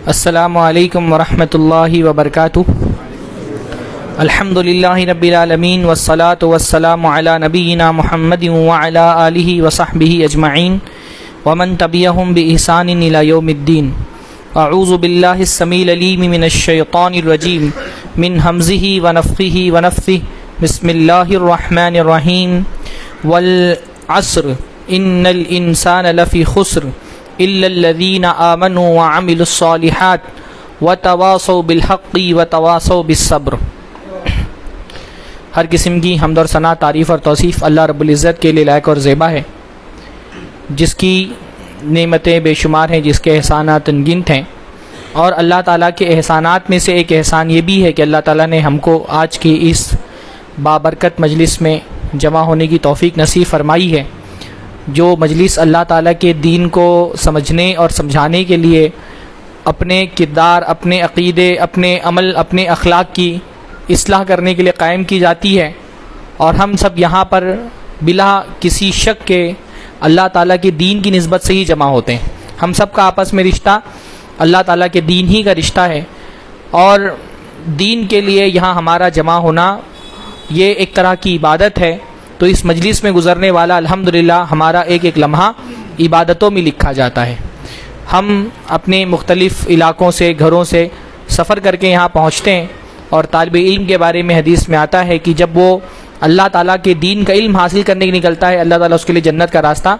السلام علیکم ورحمۃ اللہ وبرکاتہ۔ الحمدللہ رب العالمین والصلاة والسلام علی نبینا محمد وعلی آلہ وصحبہ اجمعین ومن تبعہم بإحسان الی یوم الدین۔ اعوذ باللہ السمیع العلیم من الشیطان الرجیم من ہمزہ ونفخہ ونفثہ۔ بسم اللہ الرحمن الرحیم۔ والعصر ان الانسان لفی خسر الا الذین آمنوا وعملوا الصالحات وتواصوا بالحق وتواصوا بالصبر۔ ہر قسم کی حمد اور ثنا، تعریف اور توصیف اللہ رب العزت کے لیے لائق اور زیبا ہے، جس کی نعمتیں بے شمار ہیں، جس کے احسانات انگنت ہیں۔ اور اللہ تعالیٰ کے احسانات میں سے ایک احسان یہ بھی ہے کہ اللہ تعالیٰ نے ہم کو آج کی اس بابرکت مجلس میں جمع ہونے کی توفیق نصیب فرمائی ہے، جو مجلس اللہ تعالیٰ کے دین کو سمجھنے اور سمجھانے کے لیے اپنے کردار، اپنے عقیدے، اپنے عمل، اپنے اخلاق کی اصلاح کرنے کے لیے قائم کی جاتی ہے۔ اور ہم سب یہاں پر بلا کسی شک کے اللہ تعالیٰ کے دین کی نسبت سے ہی جمع ہوتے ہیں۔ ہم سب کا آپس میں رشتہ اللہ تعالیٰ کے دین ہی کا رشتہ ہے، اور دین کے لیے یہاں ہمارا جمع ہونا یہ ایک طرح کی عبادت ہے۔ تو اس مجلس میں گزرنے والا الحمدللہ ہمارا ایک ایک لمحہ عبادتوں میں لکھا جاتا ہے۔ ہم اپنے مختلف علاقوں سے، گھروں سے سفر کر کے یہاں پہنچتے ہیں، اور طالب علم کے بارے میں حدیث میں آتا ہے کہ جب وہ اللہ تعالیٰ کے دین کا علم حاصل کرنے کے نکلتا ہے، اللہ تعالیٰ اس کے لیے جنت کا راستہ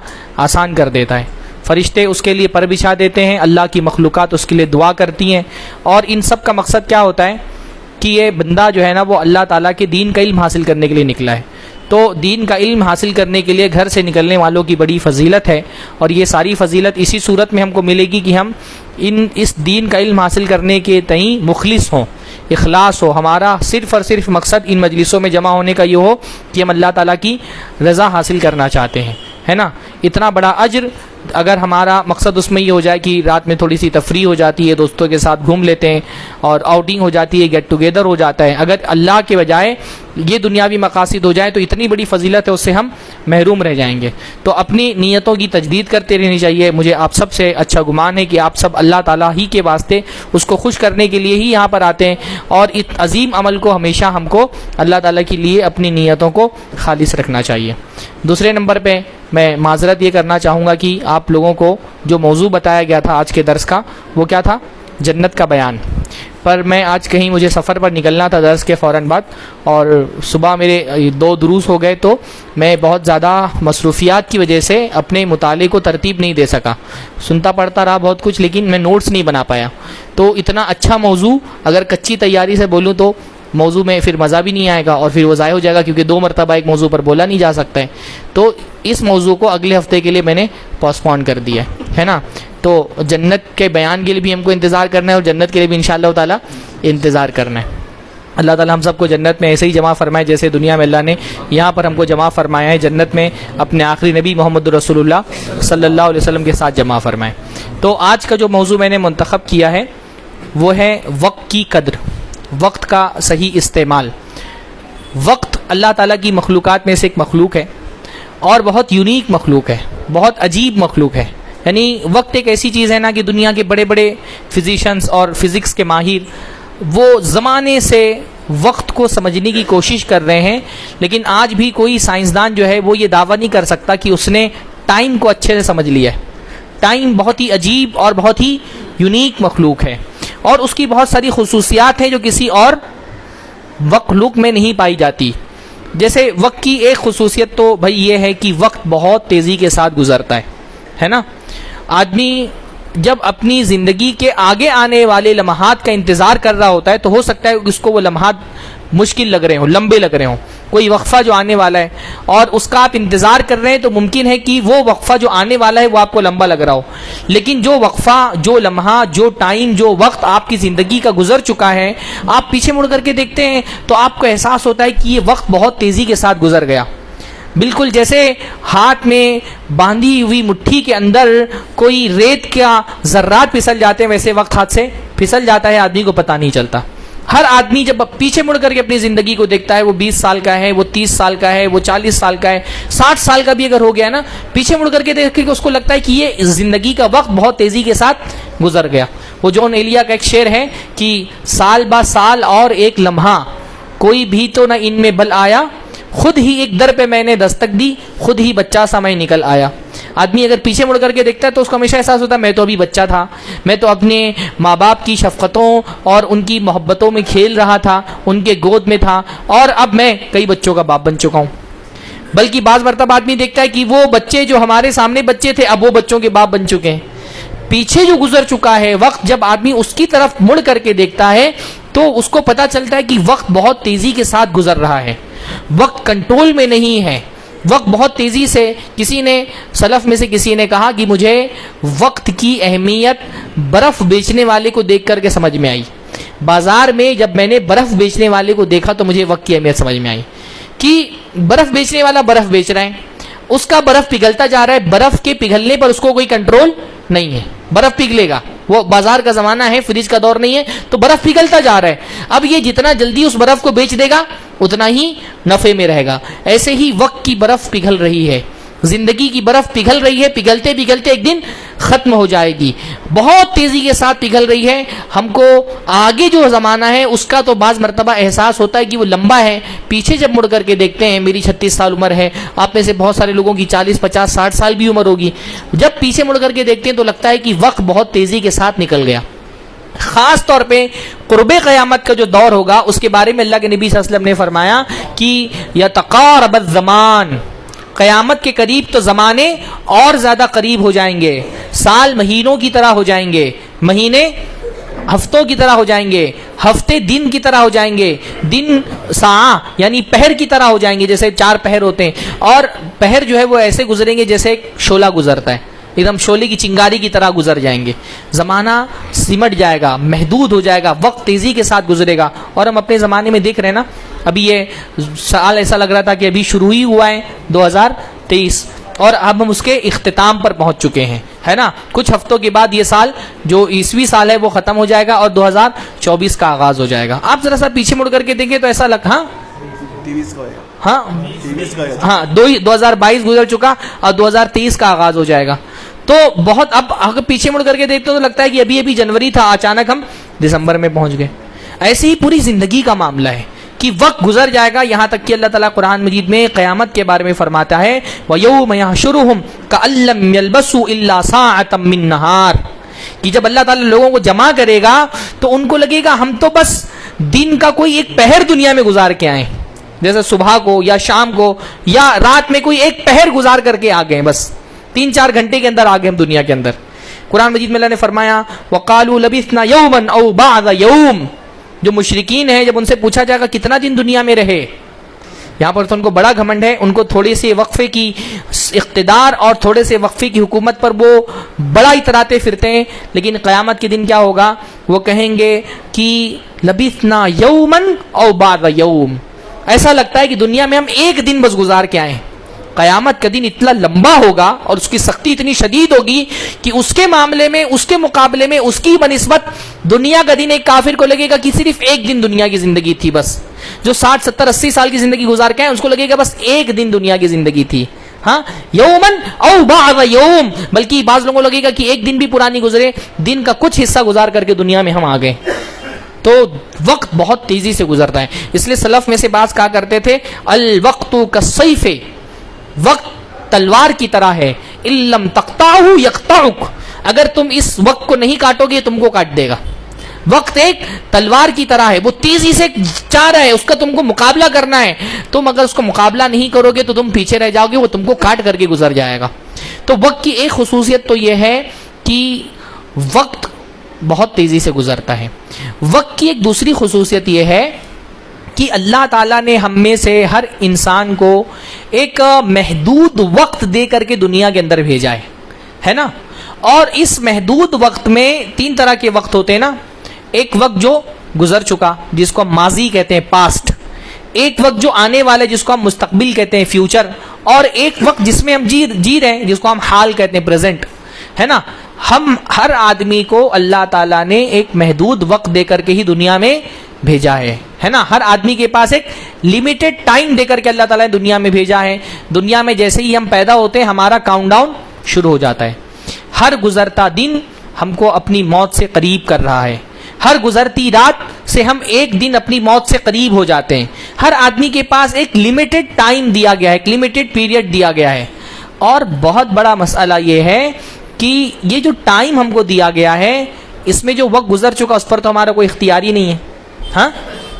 آسان کر دیتا ہے۔ فرشتے اس کے لیے پر بچھا دیتے ہیں، اللہ کی مخلوقات اس کے لیے دعا کرتی ہیں، اور ان سب کا مقصد کیا ہوتا ہے کہ یہ بندہ جو ہے نا وہ اللہ تعالیٰ کے دین کا علم حاصل کرنے کے لیے نکلا ہے۔ تو دین کا علم حاصل کرنے کے لیے گھر سے نکلنے والوں کی بڑی فضیلت ہے، اور یہ ساری فضیلت اسی صورت میں ہم کو ملے گی کہ ہم اس دین کا علم حاصل کرنے کے تئیں مخلص ہوں، اخلاص ہو۔ ہمارا صرف اور صرف مقصد ان مجلسوں میں جمع ہونے کا یہ ہو کہ ہم اللہ تعالیٰ کی رضا حاصل کرنا چاہتے ہیں، ہے نا۔ اتنا بڑا اجر اگر ہمارا مقصد اس میں یہ ہو جائے کہ رات میں تھوڑی سی تفریح ہو جاتی ہے، دوستوں کے ساتھ گھوم لیتے ہیں، اور آؤٹنگ ہو جاتی ہے، گیٹ ٹوگیدر ہو جاتا ہے، اگر اللہ کے بجائے یہ دنیاوی مقاصد ہو جائے تو اتنی بڑی فضیلت ہے، اس سے ہم محروم رہ جائیں گے۔ تو اپنی نیتوں کی تجدید کرتے رہنی چاہیے۔ مجھے آپ سب سے اچھا گمان ہے کہ آپ سب اللہ تعالیٰ ہی کے واسطے، اس کو خوش کرنے کے لیے ہی یہاں پر آتے ہیں، اور اس عظیم عمل کو ہمیشہ ہم کو اللہ تعالیٰ کے لیے اپنی نیتوں کو خالص رکھنا چاہیے۔ دوسرے نمبر پہ میں معذرت یہ کرنا چاہوں گا کہ آپ لوگوں کو جو موضوع بتایا گیا تھا آج کے درس کا، وہ کیا تھا؟ جنت کا بیان۔ پر میں آج کہیں مجھے سفر پر نکلنا تھا درس کے فوراً بعد، اور صبح میرے 2 دروس ہو گئے، تو میں بہت زیادہ مصروفیات کی وجہ سے اپنے مطالعے کو ترتیب نہیں دے سکا۔ سنتا پڑھتا رہا بہت کچھ، لیکن میں نوٹس نہیں بنا پایا۔ تو اتنا اچھا موضوع اگر کچی تیاری سے بولوں تو موضوع میں پھر مزہ بھی نہیں آئے گا، اور پھر وہ ضائع ہو جائے گا، کیونکہ 2 مرتبہ ایک موضوع پر بولا نہیں جا سکتا ہے۔ تو اس موضوع کو اگلے ہفتے کے لیے میں نے پوسٹ پون کر دیا ہے نا۔ تو جنت کے بیان کے لیے بھی ہم کو انتظار کرنا ہے، اور جنت کے لیے بھی انشاءاللہ تعالیٰ انتظار کرنا ہے۔ اللہ تعالیٰ ہم سب کو جنت میں ایسے ہی جمع فرمائے جیسے دنیا میں اللہ نے یہاں پر ہم کو جمع فرمایا ہے، جنت میں اپنے آخری نبی محمد رسول اللہ صلی اللہ علیہ وسلم کے ساتھ جمع فرمائے۔ تو آج کا جو موضوع میں نے منتخب کیا ہے وہ ہے وقت کی قدر، وقت کا صحیح استعمال۔ وقت اللہ تعالیٰ کی مخلوقات میں سے ایک مخلوق ہے، اور بہت یونیک مخلوق ہے، بہت عجیب مخلوق ہے۔ یعنی وقت ایک ایسی چیز ہے نا کہ دنیا کے بڑے بڑے فزیشنز اور فزکس کے ماہر وہ زمانے سے وقت کو سمجھنے کی کوشش کر رہے ہیں، لیکن آج بھی کوئی سائنسدان جو ہے وہ یہ دعویٰ نہیں کر سکتا کہ اس نے ٹائم کو اچھے سے سمجھ لیا ہے۔ ٹائم بہت ہی عجیب اور بہت ہی یونیک مخلوق ہے، اور اس کی بہت ساری خصوصیات ہیں جو کسی اور مخلوق میں نہیں پائی جاتی۔ جیسے وقت کی ایک خصوصیت تو بھائی یہ ہے کہ وقت بہت تیزی کے ساتھ گزرتا ہے نا۔ آدمی جب اپنی زندگی کے آگے آنے والے لمحات کا انتظار کر رہا ہوتا ہے تو ہو سکتا ہے اس کو وہ لمحات مشکل لگ رہے ہوں، لمبے لگ رہے ہوں، کوئی وقفہ جو آنے والا ہے اور اس کا آپ انتظار کر رہے ہیں، تو ممکن ہے کہ وہ وقفہ جو آنے والا ہے وہ آپ کو لمبا لگ رہا ہو، لیکن جو وقفہ، جو لمحہ، جو ٹائم، جو وقت آپ کی زندگی کا گزر چکا ہے، آپ پیچھے مڑ کر کے دیکھتے ہیں تو آپ کو احساس ہوتا ہے کہ یہ وقت بہت تیزی کے ساتھ گزر گیا۔ بالکل جیسے ہاتھ میں باندھی ہوئی مٹھی کے اندر کوئی ریت کا ذرات پھسل جاتے ہیں، ویسے وقت ہاتھ سے پھسل جاتا ہے، آدمی کو پتہ نہیں چلتا۔ ہر آدمی جب پیچھے مڑ کر کے اپنی زندگی کو دیکھتا ہے، وہ 20 سال کا ہے، وہ 30 سال کا ہے، وہ 40 سال کا ہے، 60 سال کا بھی اگر ہو گیا نا، پیچھے مڑ کر کے دیکھ کے اس کو لگتا ہے کہ یہ زندگی کا وقت بہت تیزی کے ساتھ گزر گیا۔ وہ جون ایلیا کا ایک شعر ہے کہ سال با سال اور ایک لمحہ کوئی بھی تو نہ ان میں بل آیا، خود ہی ایک در پہ میں نے دستک دی، خود ہی بچہ سا میں نکل آیا۔ آدمی اگر پیچھے مڑ کر کے دیکھتا ہے تو اس کو ہمیشہ احساس ہوتا ہے میں تو ابھی بچہ تھا، میں تو اپنے ماں باپ کی شفقتوں اور ان کی محبتوں میں کھیل رہا تھا، ان کے گود میں تھا، اور اب میں کئی بچوں کا باپ بن چکا ہوں۔ بلکہ بعض مرتبہ آدمی دیکھتا ہے کہ وہ بچے جو ہمارے سامنے بچے تھے اب وہ بچوں کے باپ بن چکے ہیں۔ پیچھے جو گزر چکا ہے وقت، جب آدمی اس کی طرف مڑ کر کے دیکھتا ہے تو اس کو پتا چلتا ہے کہ وقت بہت تیزی کے ساتھ گزر رہا ہے، وقت کنٹرول میں نہیں ہے، وقت بہت تیزی سے۔ کسی نے سلف میں سے کسی نے کہا کہ مجھے وقت کی اہمیت برف بیچنے والے کو دیکھ کر کے سمجھ میں آئی۔ بازار میں جب میں نے برف بیچنے والے کو دیکھا تو مجھے وقت کی اہمیت سمجھ میں آئی کہ برف بیچنے والا برف بیچ رہا ہے، اس کا برف پگھلتا جا رہا ہے، برف کے پگھلنے پر اس کو کوئی کنٹرول نہیں ہے، برف پگھلے گا، وہ بازار کا زمانہ ہے، فریج کا دور نہیں ہے، تو برف پگھلتا جا رہا ہے۔ اب یہ جتنا جلدی اس برف کو بیچ دے گا اتنا ہی نفع میں رہے گا۔ ایسے ہی وقت کی برف پگھل رہی ہے، زندگی کی برف پگھل رہی ہے، پگھلتے پگھلتے ایک دن ختم ہو جائے گی، بہت تیزی کے ساتھ پگھل رہی ہے۔ ہم کو آگے جو زمانہ ہے اس کا تو بعض مرتبہ احساس ہوتا ہے کہ وہ لمبا ہے، پیچھے جب مڑ کر کے دیکھتے ہیں، میری 36 سال عمر ہے، آپ میں سے بہت سارے لوگوں کی 40 50 60 سال بھی عمر ہوگی، جب پیچھے مڑ کر کے دیکھتے ہیں تو لگتا ہے کہ وقت بہت تیزی کے ساتھ نکل گیا۔ خاص طور پہ قرب قیامت کا جو دور ہوگا اس کے بارے میں اللہ کے نبی صلی اللہ علیہ وسلم نے فرمایا کہ یتقارب الزمان، قیامت کے قریب تو زمانے اور زیادہ قریب ہو جائیں گے، سال مہینوں کی طرح ہو جائیں گے، مہینے ہفتوں کی طرح ہو جائیں گے، ہفتے دن کی طرح ہو جائیں گے، دن ساعہ یعنی پہر کی طرح ہو جائیں گے، جیسے 4 پہر ہوتے ہیں، اور پہر جو ہے وہ ایسے گزریں گے جیسے ایک شعلہ گزرتا ہے، ایک دم شعلے کی چنگاری کی طرح گزر جائیں گے۔ زمانہ سمٹ جائے گا، محدود ہو جائے گا، وقت تیزی کے ساتھ گزرے گا۔ اور ہم اپنے زمانے میں دیکھ رہے ہیں نا، ابھی یہ سال ایسا لگ رہا تھا کہ ابھی شروع ہی ہوا ہے 2023، اور اب ہم اس کے اختتام پر پہنچ چکے ہیں، ہے نا۔ کچھ ہفتوں کے بعد یہ سال جو عیسوی سال ہے وہ ختم ہو جائے گا اور 2024 کا آغاز ہو جائے گا۔ آپ ذرا سا پیچھے مڑ کر کے دیکھیں تو ایسا لگ ہاں 2022 گزر چکا اور 2023 کا آغاز ہو جائے گا۔ تو بہت اب اگر پیچھے مڑ کر کے دیکھتے تو لگتا ہے کہ ابھی ابھی جنوری تھا، اچانک ہم دسمبر میں پہنچ گئے۔ ایسے ہی پوری زندگی کا معاملہ ہے کہ وقت گزر جائے گا، یہاں تک کہ اللہ تعالیٰ قرآن مجید میں قیامت کے بارے میں فرماتا ہے وَيَوْمَ يَحْشُرُهُمْ كَأَن لَّمْ يَلْبَثُوا إِلَّا سَاعَةً مِّن نَّهَارٍ، کہ جب اللہ تعالیٰ لوگوں کو جمع کرے گا تو ان کو لگے گا ہم تو بس دن کا کوئی ایک پہر دنیا میں گزار کے آئے، جیسے صبح کو یا شام کو یا رات میں کوئی ایک پہر گزار کر کے آ گئے، بس 3-4 گھنٹے کے اندر آ گئے ہم دنیا کے اندر۔ قرآن مجید میں اللہ نے فرمایا وَقَالُوا لَبِثْنَا يَوْمًا أَوْ بَعْضَ يَوْمٍ، جو مشرکین ہیں جب ان سے پوچھا جائے گا کتنا دن دنیا میں رہے، یہاں پر تو ان کو بڑا گھمنڈ ہے، ان کو تھوڑے سے وقفے کی اقتدار اور تھوڑے سے وقفے کی حکومت پر وہ بڑا اتراتے پھرتے ہیں، لیکن قیامت کے دن کیا ہوگا، وہ کہیں گے کہ لبثنا یومن او بعض یوم، ایسا لگتا ہے کہ دنیا میں ہم ایک دن بس گزار کے آئے۔ قیامت کا دن اتنا لمبا ہوگا اور اس کی سختی اتنی شدید ہوگی کہ اس کے معاملے میں، اس کے مقابلے میں، اس کی بنسبت دنیا کا دن ایک کافر کو لگے گا کہ صرف ایک دن دنیا کی زندگی تھی، بس جو 60 70 80 سال کی زندگی گزار کے آئے اس کو لگے گا بس ایک دن دنیا کی زندگی تھی۔ ہاں یومن او بعض یوم، بلکہ بعض لوگوں کو لگے گا کہ ایک دن بھی پرانی گزرے، دن کا کچھ حصہ گزار کر کے دنیا میں ہم آ گئے۔ تو وقت بہت تیزی سے گزرتا ہے، اس لیے سلف میں سے بعض کہا کرتے تھے الوقت کالسیف، وقت تلوار کی طرح ہے، ان لم تقطعہ یقطعک، اگر تم اس وقت کو نہیں کاٹو گے تم کو کاٹ دے گا۔ وقت ایک تلوار کی طرح ہے، وہ تیزی سے چاہ رہا ہے، اس کا تم کو مقابلہ کرنا ہے، تم اگر اس کو مقابلہ نہیں کرو گے تو تم پیچھے رہ جاؤ گے، وہ تم کو کاٹ کر کے گزر جائے گا۔ تو وقت کی ایک خصوصیت تو یہ ہے کہ وقت بہت تیزی سے گزرتا ہے۔ وقت کی ایک دوسری خصوصیت یہ ہے کہ اللہ تعالیٰ نے ہم میں سے ہر انسان کو ایک محدود وقت دے کر کے دنیا کے اندر بھیجا ہے نا، اور اس محدود وقت میں 3 طرح کے وقت ہوتے ہیں نا، ایک وقت جو گزر چکا جس کو ہم ماضی کہتے ہیں پاسٹ، ایک وقت جو آنے والا جس کو ہم مستقبل کہتے ہیں فیوچر، اور ایک وقت جس میں ہم جی رہے ہیں جس کو ہم حال کہتے ہیں پریزنٹ، ہے نا۔ ہم ہر آدمی کو اللہ تعالیٰ نے ایک محدود وقت دے کر کے ہی دنیا میں بھیجا ہے نا۔ ہر آدمی کے پاس ایک لیمیٹڈ ٹائم دے کر کے اللہ تعالیٰ نے دنیا میں بھیجا ہے۔ دنیا میں جیسے ہی ہم پیدا ہوتے ہیں ہمارا کاؤنٹ ڈاؤن شروع ہو جاتا ہے، ہر گزرتا دن، ہم کو اپنی موت سے قریب کر رہا ہے. ہر گزرتی رات سے ہم ایک دن اپنی موت سے قریب ہو جاتے ہیں. ہر آدمی کے پاس ایک لمیٹڈ ٹائم دیا گیا ہے, ایک لمیٹڈ پیریڈ دیا گیا ہے. اور بہت بڑا مسئلہ یہ ہے کہ یہ جو ٹائم ہم کو دیا گیا ہے, اس میں جو وقت گزر چکا اس پر تو ہمارا کوئی اختیار ہی نہیں ہے. ہاں,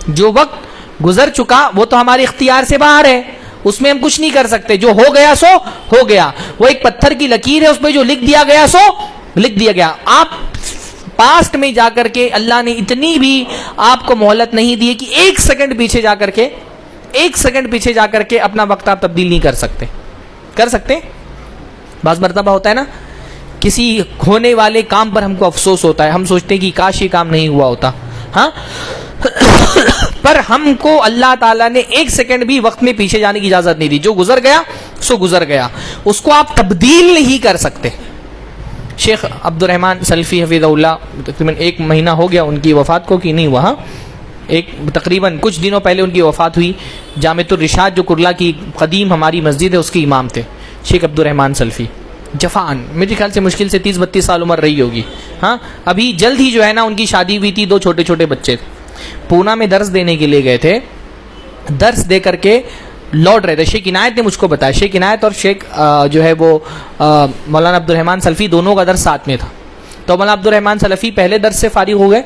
جو وقت گزر چکا وہ تو ہمارے اختیار سے باہر ہے, اس میں ہم کچھ نہیں کر سکتے. جو ہو گیا سو ہو گیا. وہ ایک پتھر کی لکیر ہے, اس پہ جو لکھ دیا گیا سو لکھ دیا گیا. آپ پاسٹ میں جا کر کے اللہ نے اتنی بھی آپ کو مہلت نہیں دی کہ ایک سیکنڈ پیچھے جا کر کے اپنا وقت آپ تبدیل نہیں کر سکتے. بعض مرتبہ ہوتا ہے نا, کسی ہونے والے کام پر ہم کو افسوس ہوتا ہے, ہم سوچتے ہیں کہ کاش یہ کام نہیں ہوا ہوتا. ہاں, پر ہم کو اللہ تعالیٰ نے ایک سیکنڈ بھی وقت میں پیچھے جانے کی اجازت نہیں دی. جو گزر گیا سو گزر گیا, اس کو آپ تبدیل نہیں کر سکتے. شیخ عبد الرحمن سلفی حفظہ اللہ, تقریباً 1 مہینہ ہو گیا ان کی وفات کو کہ نہیں ہوا, تقریباً کچھ دنوں پہلے ان کی وفات ہوئی. جامعۃ الرشاد جو کرلا کی قدیم ہماری مسجد ہے اس کے امام تھے شیخ عبد الرحمن سلفی. جفان, میرے خیال سے مشکل سے 30-32 سال عمر رہی ہوگی. ہاں, ابھی جلد ہی جو ہے نا ان کی شادی ہوئی تھی. 2 چھوٹے چھوٹے بچے تھے. پونا میں درس دینے کے لیے گئے تھے, درس دے کر کے لوٹ رہے تھے. شیخ عنایت نے مجھ کو بتایا, شیخ عنایت اور شیخ جو ہے وہ مولانا عبد الرحمن سلفی دونوں کا درس ساتھ میں تھا. تو مولانا عبد الرحمن سلفی پہلے درس سے فارغ ہو گئے,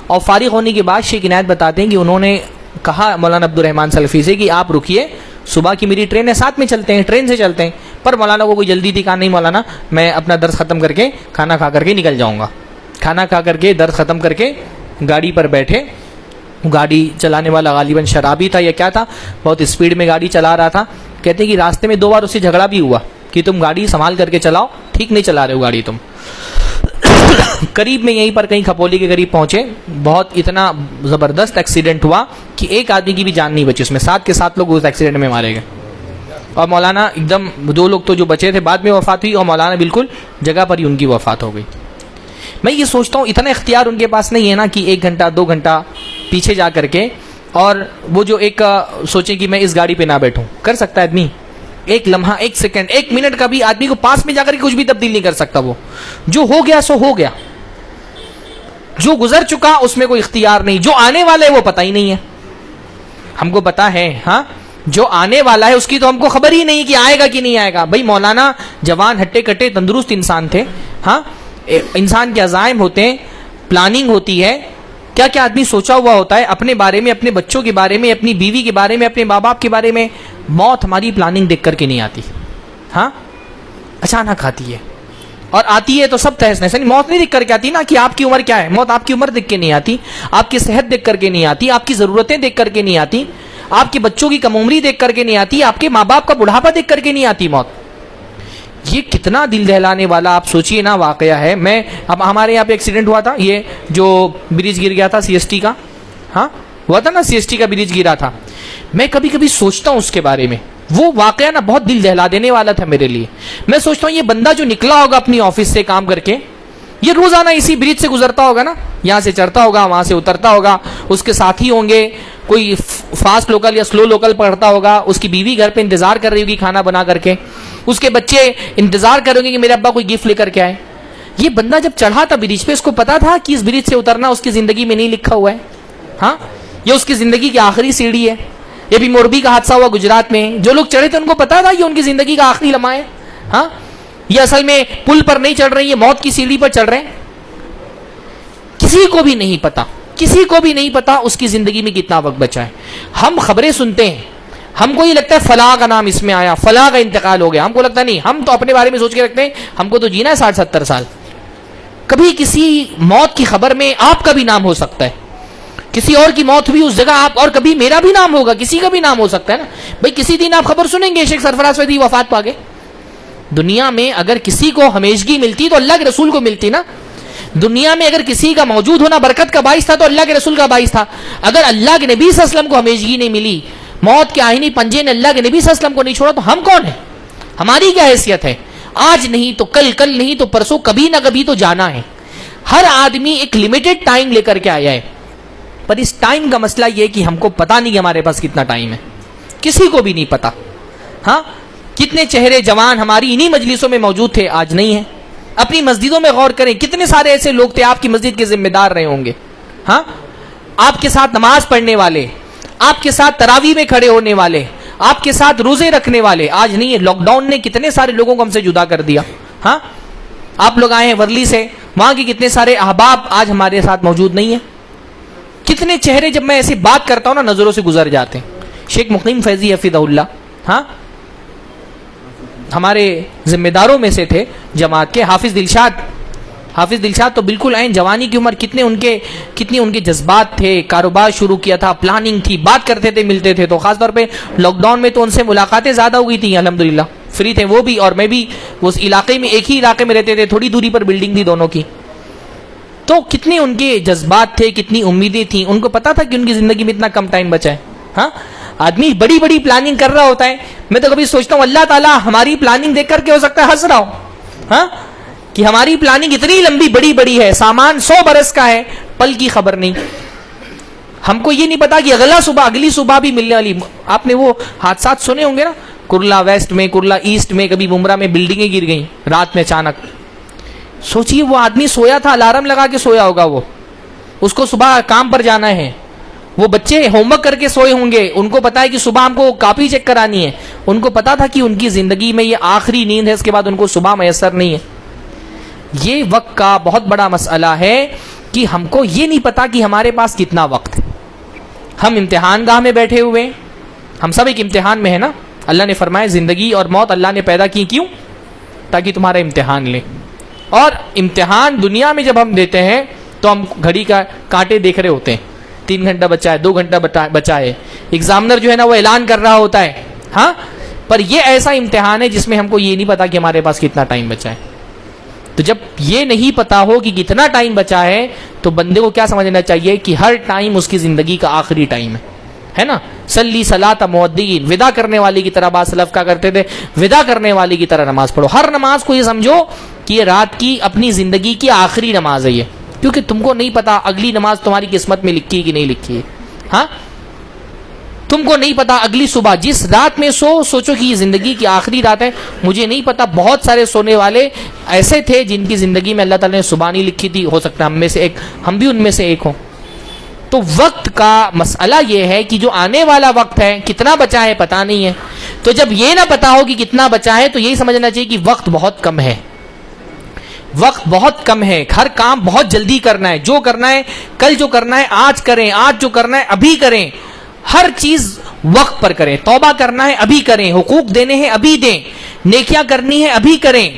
اور فارغ ہونے کے بعد شیخ عنایت بتاتے ہیں کہ انہوں نے کہا مولانا عبد الرحمن سلفی سے کہ آپ رکیے, صبح کی میری ٹرین ہے, ساتھ میں چلتے ہیں, ٹرین سے چلتے ہیں. پر مولانا کو کوئی جلدی تھی, کہا نہیں مولانا میں اپنا درس ختم کر کے کھانا کھا کر کے نکل جاؤں گا. کھانا کھا کر کے درس ختم کر کے گاڑی پر بیٹھے. گاڑی چلانے والا غالباً شرابی تھا یا کیا تھا, بہت اسپیڈ میں گاڑی چلا رہا تھا. کہتے ہیں کہ راستے میں 2 بار اس سے جھگڑا بھی ہوا کہ تم گاڑی سنبھال کر کے چلاؤ, ٹھیک نہیں چلا رہے ہو گاڑی تم. قریب میں یہیں پر کہیں کھپولی کے قریب پہنچے, بہت اتنا زبردست ایکسیڈنٹ ہوا کہ ایک آدمی کی بھی جان نہیں بچی. اس میں 7 کے 7 لوگ اس ایکسیڈنٹ میں مارے گئے, اور مولانا ایک دم 2 لوگ تو جو بچے تھے بعد میں وفات ہوئی, اور مولانا بالکل جگہ پر ہی ان کی وفات ہو گئی. میں یہ سوچتا ہوں اتنا اختیار ان کے پاس نہیں ہے نا کہ 1 گھنٹہ 2 گھنٹہ پیچھے جا کر کے, اور وہ جو ایک سوچیں کہ میں اس گاڑی پہ نہ بیٹھوں. کر سکتا ہے آدمی؟ 1 لمحہ, 1 سیکنڈ, 1 منٹ کا بھی آدمی کو پاس میں جا کر کے کچھ بھی تبدیل نہیں کر سکتا. وہ جو ہو گیا سو ہو گیا, جو گزر چکا اس میں کوئی اختیار نہیں. جو آنے والا ہے وہ پتہ ہی نہیں ہے. ہم کو پتا ہے, ہاں, جو آنے والا ہے اس کی تو ہم کو خبر ہی نہیں کہ آئے گا کہ نہیں آئے گا. بھائی مولانا جوان ہٹے کٹے تندرست انسان تھے. ہاں, انسان کے عزائم ہوتے ہیں, پلاننگ ہوتی ہے, کیا کیا آدمی سوچا ہوا ہوتا ہے اپنے بارے میں, اپنے بچوں کے بارے میں, اپنی بیوی کے بارے میں, اپنے ماں باپ کے بارے میں. موت ہماری پلاننگ دیکھ کر کے نہیں آتی. ہاں, اچانک آتی ہے, اور آتی ہے تو سب تہس نہس. موت نہیں دیکھ کر کے آتی نا کہ آپ کی عمر کیا ہے. موت آپ کی عمر دیکھ کے نہیں آتی, آپ کی صحت دیکھ کر کے نہیں آتی, آپ کی ضرورتیں دیکھ کر کے نہیں آتی, آپ کے بچوں کی کم عمری دیکھ کر کے نہیں آتی, آپ کے ماں باپ کا بڑھاپا دیکھ کر کے نہیں آتی موت. یہ کتنا دل دہلانے والا آپ سوچئے نا واقعہ ہے. میں اب ہمارے یہاں پہ ایکسیڈنٹ ہوا تھا, یہ جو برج گر گیا تھا CST کا, ہاں ہوا تھا نا, CST کا برج گرا تھا. میں کبھی کبھی سوچتا ہوں اس کے بارے میں, وہ واقعہ نا بہت دل دہلا دینے والا تھا میرے لیے. میں سوچتا ہوں یہ بندہ جو نکلا ہوگا اپنی آفس سے کام کر کے, یہ روزانہ اسی برج سے گزرتا ہوگا نا, یہاں سے چڑھتا ہوگا وہاں سے اترتا ہوگا, اس کے ساتھی ہوں گے, کوئی فاسٹ لوکل یا سلو لوکل پڑھتا ہوگا, اس کی بیوی گھر پہ انتظار کر رہی ہوگی کھانا بنا کر کے, اس کے بچے انتظار کریں گے کہ میرے ابا کوئی گفٹ لے کر کے آئے. یہ بندہ جب چڑھا تھا برج پہ, اس کو پتا تھا کہ اس برج سے اترنا اس کی زندگی میں نہیں لکھا ہوا ہے. ہاں, یہ اس کی زندگی کی آخری سیڑھی ہے. یہ بھی موربی کا حادثہ ہوا گجرات میں, جو لوگ چڑھے تھے ان کو پتا تھا یہ ان کی زندگی کا آخری لمحہ ہے. ہاں, یہ اصل میں پل پر نہیں چڑھ رہے ہیں, یہ موت کی سیڑھی پر چڑھ رہے ہیں. کسی کو بھی نہیں پتا, کسی کو بھی نہیں پتا اس کی زندگی میں کتنا وقت بچا ہے. ہم خبریں سنتے ہیں, ہم کو یہ لگتا ہے فلاں کا نام اس میں آیا, فلاں کا انتقال ہو گیا. ہم کو لگتا نہیں, ہم تو اپنے بارے میں سوچ کے رکھتے ہیں ہم کو تو جینا ہے 60-70 سال. کبھی کسی موت کی خبر میں آپ کا بھی نام ہو سکتا ہے, کسی اور کی موت ہوئی اس جگہ آپ, اور کبھی میرا بھی نام ہوگا, کسی کا بھی نام ہو سکتا ہے نا. بھائی کسی دن آپ خبر سنیں گے شیخ سرفراز فیضی وفات پا گئے. دنیا میں اگر کسی کو ہمیشگی ملتی تو اللہ کے رسول کو ملتی نا. دنیا میں اگر کسی کا موجود ہونا برکت کا باعث تھا تو اللہ کے رسول کا باعث تھا. اگر اللہ کے نبی صلی اللہ علیہ وسلم کو ہمیشگی نہیں ملی, موت کے آہنی پنجے نے اللہ کے نبی صلی اللہ علیہ وسلم کو نہیں چھوڑا, تو ہم کون ہیں؟ ہماری کیا حیثیت ہے؟ آج نہیں تو کل, کل نہیں تو پرسوں, کبھی نہ کبھی تو جانا ہے. ہر آدمی ایک لمیٹڈ ٹائم لے کر کے آیا ہے, پر اس ٹائم کا مسئلہ یہ کہ ہم کو پتا نہیں کہ ہمارے پاس کتنا ٹائم ہے, کسی کو بھی نہیں پتا. ہاں, کتنے چہرے جوان ہماری انہی مجلسوں میں موجود تھے, آج نہیں ہیں. اپنی مسجدوں میں غور کریں، کتنے سارے ایسے لوگ تھے آپ کی مسجد کے ذمہ دار رہے ہوں گے، ہاں، آپ کے ساتھ نماز پڑھنے والے، آپ کے ساتھ تراویح میں کھڑے ہونے والے، آپ کے ساتھ روزے رکھنے والے. آج نہیں ہے، لاک ڈاؤن نے کتنے سارے لوگوں کو ہم سے جدا کر دیا. ہاں، آپ لوگ آئے ہیں ورلی سے، وہاں کے کتنے سارے احباب آج ہمارے ساتھ موجود نہیں ہیں. کتنے چہرے جب میں ایسی بات کرتا ہوں نا نظروں سے گزر جاتے ہیں. شیخ مقیم فیضی حفظہ اللہ، ہاں، ہمارے ذمہ داروں میں سے تھے جماعت کے. حافظ دلشاد تو بالکل عین جوانی کی عمر، کتنے ان کے جذبات تھے، کاروبار شروع کیا تھا، پلاننگ تھی، بات کرتے تھے، ملتے تھے. تو خاص طور پہ لاک ڈاؤن میں تو ان سے ملاقاتیں زیادہ ہو گئی تھیں، الحمدللہ فری تھے وہ بھی اور میں بھی. اس علاقے میں ایک ہی علاقے میں رہتے تھے، تھوڑی دوری پر بلڈنگ تھی دونوں کی. تو کتنے ان کے جذبات تھے، کتنی امیدیں تھیں. ان کو پتا تھا کہ ان کی زندگی میں اتنا کم ٹائم بچا ہے. ہاں، آدمی بڑی بڑی پلاننگ کر رہا ہوتا ہے. میں تو کبھی سوچتا ہوں اللہ تعالیٰ ہماری پلاننگ دیکھ کر کے ہو سکتا ہے ہنس رہا ہو، ہاں، کہ ہماری پلاننگ اتنی لمبی بڑی ہے، سامان 100 برس کا ہے، پل کی خبر نہیں. ہم کو یہ نہیں پتا کہ اگلی صبح بھی ملنے والی. آپ نے وہ حادثات سنے ہوں گے نا، کرلا ویسٹ میں، کرلا ایسٹ میں، کبھی بمرہ میں بلڈنگیں گر گئیں رات میں اچانک. سوچئے وہ آدمی سویا تھا، الارم لگا کے سویا ہوگا، وہ اس کو صبح کام پر جانا ہے. وہ بچے ہوم ورک کر کے سوئے ہوں گے، ان کو پتا ہے کہ صبح ہم کو کاپی چیک کرانی ہے. ان کو پتا تھا کہ ان کی زندگی میں یہ آخری نیند ہے، اس کے بعد ان کو صبح میسر نہیں ہے. یہ وقت کا بہت بڑا مسئلہ ہے کہ ہم کو یہ نہیں پتا کہ ہمارے پاس کتنا وقت ہے. ہم امتحان گاہ میں بیٹھے ہوئے، ہم سب ایک امتحان میں ہے نا. اللہ نے فرمایا زندگی اور موت اللہ نے پیدا کی کیوں؟ تاکہ تمہارا امتحان لے. اور امتحان دنیا میں جب ہم دیتے ہیں تو ہم گھڑی کا کانٹے دیکھ رہے ہوتے ہیں، 3 گھنٹہ بچا ہے، 2 گھنٹہ بچا ہے. ایگزامنر جو ہے نا وہ اعلان کر رہا ہوتا ہے، ہاں. پر یہ ایسا امتحان ہے جس میں ہم کو یہ نہیں پتا کہ ہمارے پاس کتنا ٹائم بچا ہے. تو جب یہ نہیں پتا ہو کہ کتنا ٹائم بچا ہے تو بندے کو کیا سمجھنا چاہیے کہ ہر ٹائم اس کی زندگی کا آخری ٹائم ہے نا. صلی صلاۃ مودعین، ودا کرنے والے کی طرح بعض سلف کا کرتے تھے، ودا کرنے والے کی طرح نماز پڑھو. ہر نماز کو یہ سمجھو کہ یہ رات کی اپنی زندگی کی آخری نماز ہے یہ، کیونکہ تم کو نہیں پتا اگلی نماز تمہاری قسمت میں لکھی ہے کہ نہیں لکھی ہے. ہاں، تم کو نہیں پتا اگلی صبح جس رات میں سوچو کہ یہ زندگی کی آخری رات ہے. مجھے نہیں پتا بہت سارے سونے والے ایسے تھے جن کی زندگی میں اللہ تعالیٰ نے صبح نہیں لکھی تھی. ہو سکتا ہے ہم بھی ان میں سے ایک ہوں. تو وقت کا مسئلہ یہ ہے کہ جو آنے والا وقت ہے کتنا بچا ہے پتا نہیں ہے. تو جب یہ نہ پتا ہو کہ کتنا بچا ہے تو یہی سمجھنا چاہیے کہ وقت بہت کم ہے. وقت بہت کم ہے، ہر کام بہت جلدی کرنا ہے. جو کرنا ہے کل، جو کرنا ہے آج کریں، آج جو کرنا ہے ابھی کریں. ہر چیز وقت پر کریں. توبہ کرنا ہے ابھی کریں، حقوق دینے ہیں ابھی دیں، نیکیاں کرنی ہے ابھی کریں،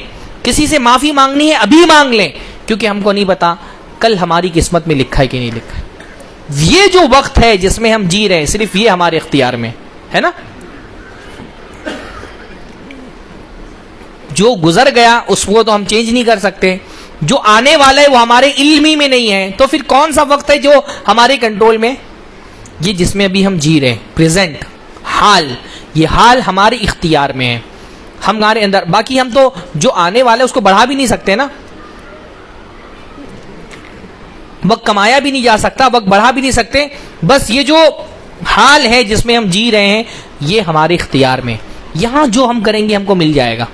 کسی سے معافی مانگنی ہے ابھی مانگ لیں. کیونکہ ہم کو نہیں پتا کل ہماری قسمت میں لکھا ہے کہ نہیں لکھا ہے. یہ جو وقت ہے جس میں ہم جی رہے ہیں صرف یہ ہمارے اختیار میں ہے نا. جو گزر گیا اس کو تو ہم چینج نہیں کر سکتے، جو آنے والا ہے وہ ہمارے علم ہی میں نہیں ہے. تو پھر کون سا وقت ہے جو ہمارے کنٹرول میں؟ یہ جس میں ابھی ہم جی رہے ہیں، پریزنٹ حال. یہ حال ہمارے اختیار میں ہے، ہمارے اندر. باقی ہم تو جو آنے والا ہے اس کو بڑھا بھی نہیں سکتے نا. وقت کمایا بھی نہیں جا سکتا، وقت بڑھا بھی نہیں سکتے. بس یہ جو حال ہے جس میں ہم جی رہے ہیں یہ ہمارے اختیار میں. یہاں جو ہم کریں گے ہم کو مل جائے گا.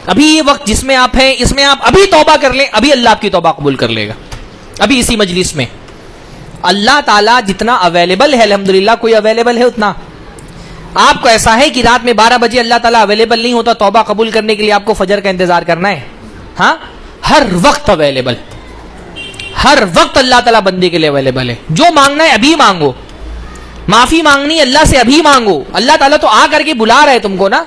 ابھی یہ وقت جس میں آپ ہیں اس میں آپ ابھی توبہ کر لیں، ابھی اللہ آپ کی توبہ قبول کر لے گا. ابھی اسی مجلس میں اللہ تعالیٰ جتنا اویلیبل ہے، الحمدللہ کوئی اویلیبل ہے اتنا. آپ کو ایسا ہے کہ رات میں 12 بجے اللہ تعالیٰ اویلیبل نہیں ہوتا، توبہ قبول کرنے کے لیے آپ کو فجر کا انتظار کرنا ہے. ہاں، ہر وقت اویلیبل، ہر وقت اللہ تعالیٰ بندے کے لیے اویلیبل ہے. جو مانگنا ہے ابھی مانگو، معافی مانگنی اللہ سے ابھی مانگو. اللہ تعالیٰ تو آ کر کے بلا رہا ہے تم کو نا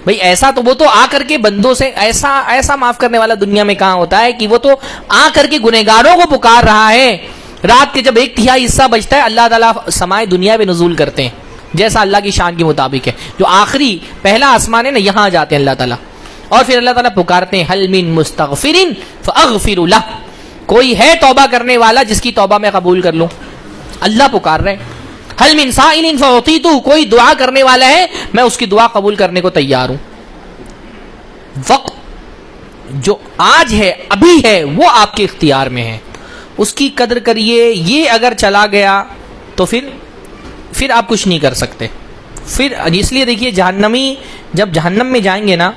بھائی. ایسا تو وہ تو آ کر کے بندوں سے ایسا معاف کرنے والا دنیا میں کہاں ہوتا ہے کہ وہ تو آ کر کے گنہگاروں کو پکار رہا ہے. رات کے جب 1/3 حصہ بچتا ہے اللہ تعالیٰ سمائے دنیا میں نزول کرتے ہیں جیسا اللہ کی شان کے مطابق ہے. جو آخری پہلا آسمان ہے نا یہاں جاتے ہیں اللہ تعالیٰ، اور پھر اللہ تعالیٰ پکارتے ہیں حل من مستغفر فاغفر لہ. کوئی ہے توبہ کرنے والا جس کی توبہ میں قبول کر لوں؟ اللہ پکار رہے ہیں. حل من سائل فاعطیتہ، کوئی دعا کرنے والا ہے میں اس کی دعا قبول کرنے کو تیار ہوں. وقت جو آج ہے ابھی ہے وہ آپ کے اختیار میں ہے، اس کی قدر کریے. یہ اگر چلا گیا تو پھر آپ کچھ نہیں کر سکتے. پھر اس لیے دیکھیے جہنمی جب جہنم میں جائیں گے نا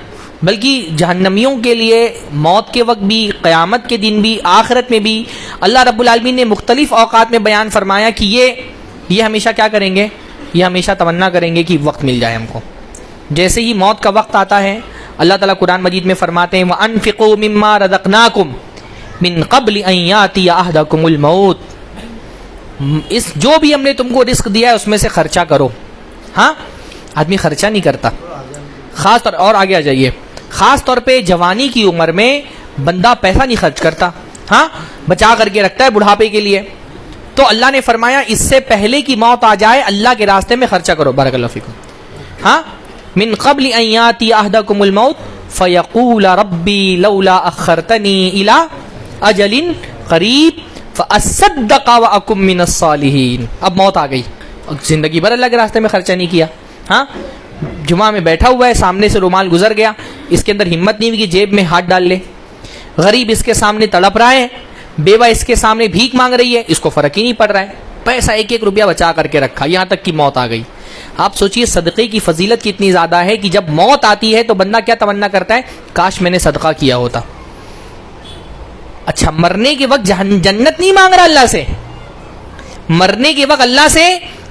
بلکہ جہنمیوں کے لیے موت کے وقت بھی، قیامت کے دن بھی، آخرت میں بھی اللہ رب العالمین نے مختلف اوقات میں بیان فرمایا کہ یہ ہمیشہ کیا کریں گے، یہ ہمیشہ تمنا کریں گے کہ وقت مل جائے ہم کو. جیسے ہی موت کا وقت آتا ہے اللہ تعالیٰ قرآن مجید میں فرماتے ہیں وَأَنفِقُوا مِمَّا رَزَقْنَاكُمْ مِن قَبْلِ أَن يَأْتِيَ أَحَدَكُمُ الْمَوْتُ، اس جو بھی ہم نے تم کو رزق دیا ہے اس میں سے خرچہ کرو. ہاں آدمی خرچہ نہیں کرتا، خاص طور اور آگے آ جائیے، خاص طور پہ جوانی کی عمر میں بندہ پیسہ نہیں خرچ کرتا، ہاں بچا کر کے رکھتا ہے بڑھاپے کے لیے. تو اللہ نے فرمایا اس سے پہلے کی موت آ جائے اللہ کے راستے میں خرچہ کرو. بارک اللہ فیکم. ہاں من قبل ان یاتی احدکم الموت فیقول ربی لولا اخرتنی الی اجل قریب فاصدق واکن من الصالحین. اب موت آ گئی، زندگی بھر اللہ کے راستے میں خرچہ نہیں کیا. ہاں جمعہ میں بیٹھا ہوا ہے، سامنے سے رومال گزر گیا، اس کے اندر ہمت نہیں ہوئی کہ جیب میں ہاتھ ڈال لے. غریب اس کے سامنے تڑپ رہا ہے، بیوہ اس کے سامنے بھیک مانگ رہی ہے، اس کو فرق ہی نہیں پڑ رہا ہے، پیسہ ایک ایک روپیہ بچا کر کے رکھا، یہاں تک کہ موت آ گئی. آپ سوچئے صدقے کی فضیلت کتنی زیادہ ہے کہ جب موت آتی ہے تو بندہ کیا تمنا کرتا ہے، کاش میں نے صدقہ کیا ہوتا. اچھا مرنے کے وقت جنت نہیں مانگ رہا اللہ سے، مرنے کے وقت اللہ سے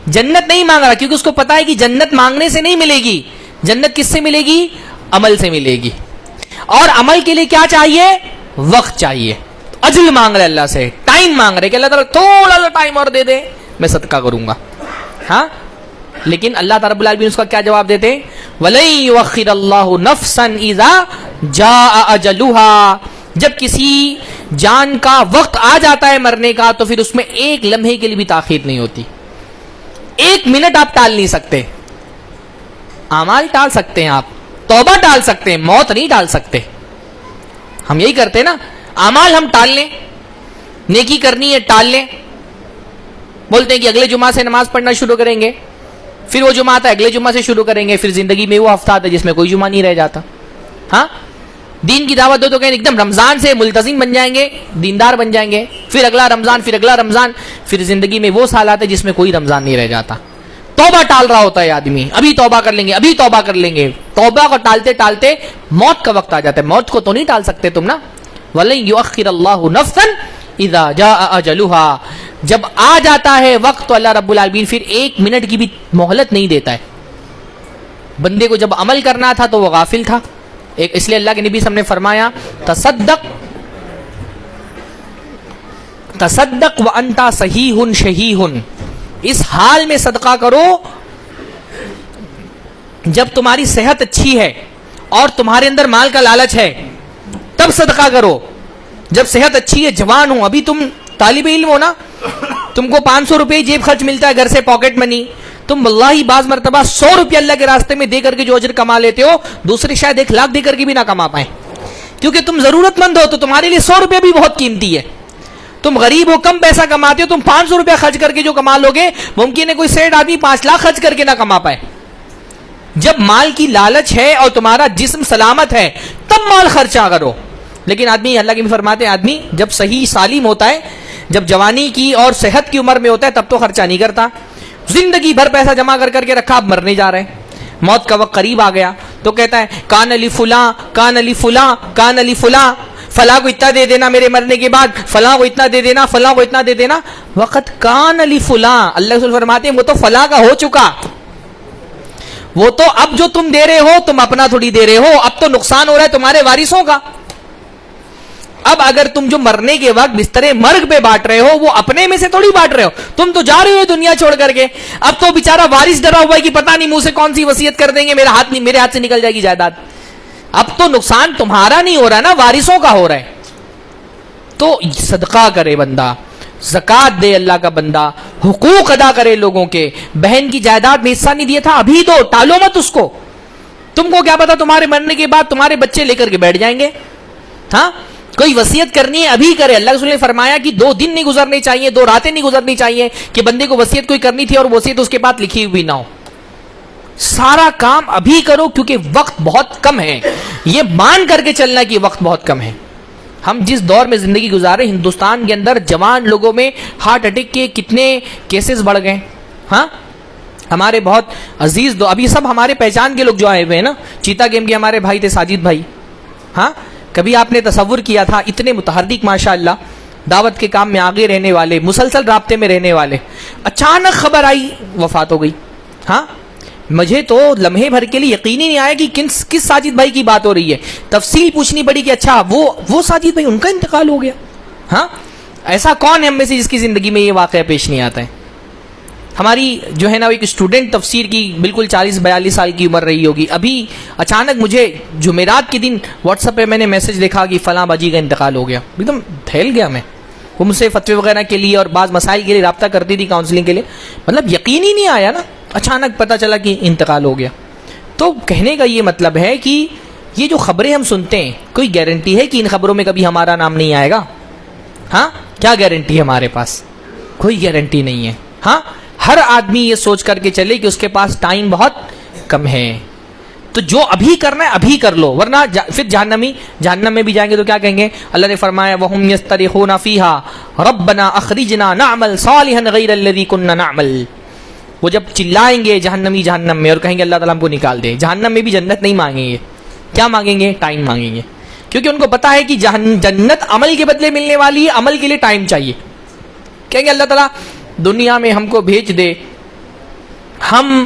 جنت نہیں مانگ رہا، کیونکہ اس کو پتا ہے کہ جنت مانگنے سے نہیں ملے گی. جنت کس سے ملے گی؟ عمل سے ملے گی. اور عمل کے لیے کیا چاہیے؟ وقت چاہیے. اجل مانگ رہے اللہ سے، ٹائم مانگ رہے کہ اللہ تعالیٰ تھوڑا سا ٹائم اور دے دے میں صدقہ کروں گا. ہاں لیکن اللہ تعالیٰ رب العالمین اس کا کیا جواب دیتے ہیں؟ وَلَن يُؤَخِّرَ اللَّهُ نَفْسًا إِذَا جَاءَ أَجَلُهَا. جب کسی جان کا وقت آ جاتا ہے مرنے کا تو پھر اس میں ایک لمحے کے لیے بھی تاخیر نہیں ہوتی. ایک منٹ آپ ٹال نہیں سکتے. اعمال ٹال سکتے ہیں، آپ توبہ ٹال سکتے ہیں، موت نہیں ٹال سکتے. ہم یہی کرتے ہیں نا، اعمال ہم ٹال لیں، نیکی کرنی ہے ٹال لیں، بولتے ہیں کہ اگلے جمعہ سے نماز پڑھنا شروع کریں گے، پھر وہ جمعہ آتا ہے اگلے جمعہ سے شروع کریں گے، پھر زندگی میں وہ ہفتہ آتا ہے جس میں کوئی جمعہ نہیں رہ جاتا. ہاں دین کی دعوت دو تو کہیں ایک دم رمضان سے ملتزم بن جائیں گے، دیندار بن جائیں گے، پھر اگلا رمضان، پھر اگلا رمضان، پھر زندگی میں وہ سال آتے جس میں کوئی رمضان نہیں رہ جاتا. توبہ ٹال رہا ہوتا ہے آدمی، ابھی توبہ کر لیں گے، ابھی توبہ کر لیں گے، توبہ کو ٹالتے ٹالتے موت کا وقت آ جاتا ہے. موت کو تو نہیں ٹال سکتے تم نا. وَلَن يُؤَخِّرَ اللَّهُ نَفْسًا إِذَا جَاءَ أَجَلُهَا. جب آ جاتا ہے وقت تو اللہ رب العالمین پھر ایک منٹ کی بھی مہلت نہیں دیتا ہے. بندے کو جب عمل کرنا تھا تو وہ غافل تھا، اس لیے اللہ کے نبی صلی اللہ علیہ وسلم نے فرمایا تصدق وانت صحیح شہیح. اس حال میں صدقہ کرو جب تمہاری صحت اچھی ہے اور تمہارے اندر مال کا لالچ ہے، تب صدقہ کرو. جب صحت اچھی ہے، جوان ہو، ابھی تم طالب علم ہو نا، تم کو 500 روپے جیب خرچ ملتا ہے گھر سے پاکٹ منی، تم واللہ بعض مرتبہ 100 روپے اللہ کے راستے میں دے کر کے جو اجر کما لیتے ہو دوسرے شاید 1 لاکھ دے کر کے بھی نہ کما پائیں، کیونکہ تم ضرورت مند ہو تو تمہارے لیے 100 روپے بھی بہت قیمتی ہے. تم غریب ہو، کم پیسہ کماتے ہو، تم 500 روپے خرچ کر کے جو کما لوگے ممکن ہے کوئی سیٹ آدمی 5 لاکھ خرچ کر کے نہ کما پائے. جب مال کی لالچ ہے اور تمہارا جسم سلامت ہے تب مال خرچہ کرو. لیکن آدمی، اللہ کے بھی فرماتے ہیں، آدمی جب صحیح سالم ہوتا ہے، جب جوانی کی اور صحت کی عمر میں ہوتا ہے تب تو خرچہ نہیں کرتا. زندگی بھر پیسہ جمع کر کر کے رکھا، اب مرنے جا رہے ہیں، موت کا وقت قریب آ گیا تو کہتا ہے کان علی فلاں، کان علی فلاں، کان علی فلاں، فلاں کو اتنا دے دینا میرے مرنے کے بعد، فلاں کو اتنا دے دینا، فلاں کو اتنا دے دینا. وقت کان علی فلاں، اللہ رسول فرماتے ہیں وہ تو فلاں کا ہو چکا، وہ تو اب جو تم دے رہے ہو تم اپنا تھوڑی دے رہے ہو، اب تو نقصان ہو رہا ہے تمہارے وارثوں کا. اب اگر تم جو مرنے کے وقت بسترے مرگ پہ بانٹ رہے ہو وہ اپنے میں سے تھوڑی بانٹ رہے ہو، تم تو جا رہے ہو دنیا چھوڑ کر کے. اب تو بیچارہ وارث ڈرا ہوا ہے کہ پتہ نہیں منہ سے کون سی وصیت کر دیں گے، میرے ہاتھ سے نکل جائے گی جائیداد. اب تو نقصان تمہارا نہیں ہو رہا نا، وارثوں کا ہو رہا ہے. تو صدقہ کرے بندہ، زکات دے اللہ کا بندہ، حقوق ادا کرے لوگوں کے. بہن کی جائیداد میں حصہ نہیں دیا تھا، ابھی دو، ٹالو مت اس کو. تم کو کیا پتا تمہارے مرنے کے بعد تمہارے بچے لے کر کے بیٹھ جائیں گے. ہاں کوئی وصیت کرنی ہے ابھی کرے. اللہ رسول نے فرمایا کہ 2 دن نہیں گزرنے چاہیے، 2 راتیں نہیں گزرنی چاہیے کہ بندے کو وصیت کوئی کرنی تھی اور وصیت اس کے بعد لکھی ہوئی نہ ہو. سارا کام ابھی کرو کیونکہ وقت بہت کم ہے. یہ مان کر کے چلنا کہ وقت بہت کم ہے. ہم جس دور میں زندگی گزارے، ہندوستان کے اندر جوان لوگوں میں ہارٹ اٹیک کے کتنے کیسز بڑھ گئے. ہاں ہمارے بہت عزیز دو ابھی سب ہمارے پہچان کے لوگ جو آئے ہوئے ہیں نا, چیتا گیم کے ہمارے بھائی تھے ساجد بھائی. ہاں, کبھی آپ نے تصور کیا تھا اتنے متحرک ماشاء اللہ, دعوت کے کام میں آگے رہنے والے, مسلسل رابطے میں رہنے والے, اچانک خبر آئی وفات ہو گئی. ہاں, مجھے تو لمحے بھر کے لیے یقین ہی نہیں آیا کہ کس ساجد بھائی کی بات ہو رہی ہے. تفصیل پوچھنی پڑی کہ اچھا وہ ساجد بھائی ان کا انتقال ہو گیا. ہاں, ایسا کون ہے ہم میں سے جس کی زندگی میں یہ واقعہ پیش نہیں آتا ہے. ہماری جو ہے نا ایک اسٹوڈنٹ تفسیر کی بالکل 40-42 سال کی عمر رہی ہوگی, ابھی اچانک مجھے جمعرات کے دن واٹس ایپ پہ میں نے میسج دیکھا کہ فلاں باجی کا انتقال ہو گیا. ایک دم پھیل گیا میں. وہ مجھ سے فتوے وغیرہ کے لیے اور بعض مسائل کے لیے رابطہ کرتی تھی, کاؤنسلنگ کے لیے. مطلب یقین ہی نہیں آیا نا, اچانک پتہ چلا کہ انتقال ہو گیا. تو کہنے کا یہ مطلب ہے کہ یہ جو خبریں ہم سنتے ہیں, کوئی گارنٹی ہے کہ ان خبروں میں کبھی ہمارا نام نہیں آئے گا؟ ہاں, کیا گارنٹی ہے ہمارے پاس؟ کوئی گارنٹی نہیں ہے. ہاں, ہر آدمی یہ سوچ کر کے چلے کہ اس کے پاس ٹائم بہت کم ہے, تو جو ابھی کرنا ہے ابھی کر لو, ورنہ پھر جہنم میں بھی جائیں گے تو کیا کہیں گے؟ اللہ نے فرمایا وَهُمْ يَسْتَرِخُونَ فِيهَا رَبَّنَا أَخْرِجْنَا نَعْمَلْ صَالِحًا غَيْرَ الَّذِي كُنَّا نَعْمَلْ. وہ جب چلائیں گے جہنم میں اور کہیں گے اللہ تعالیٰ ہم کو نکال دے. جہنم میں بھی جنت نہیں مانگیں گے, کیا مانگیں گے؟ ٹائم مانگیں گے, کیونکہ ان کو پتا ہے کہ جنت عمل کے بدلے ملنے والی ہے, عمل کے لیے ٹائم چاہیے. کہیں گے اللہ تعالیٰ دنیا میں ہم کو بھیج دے, ہم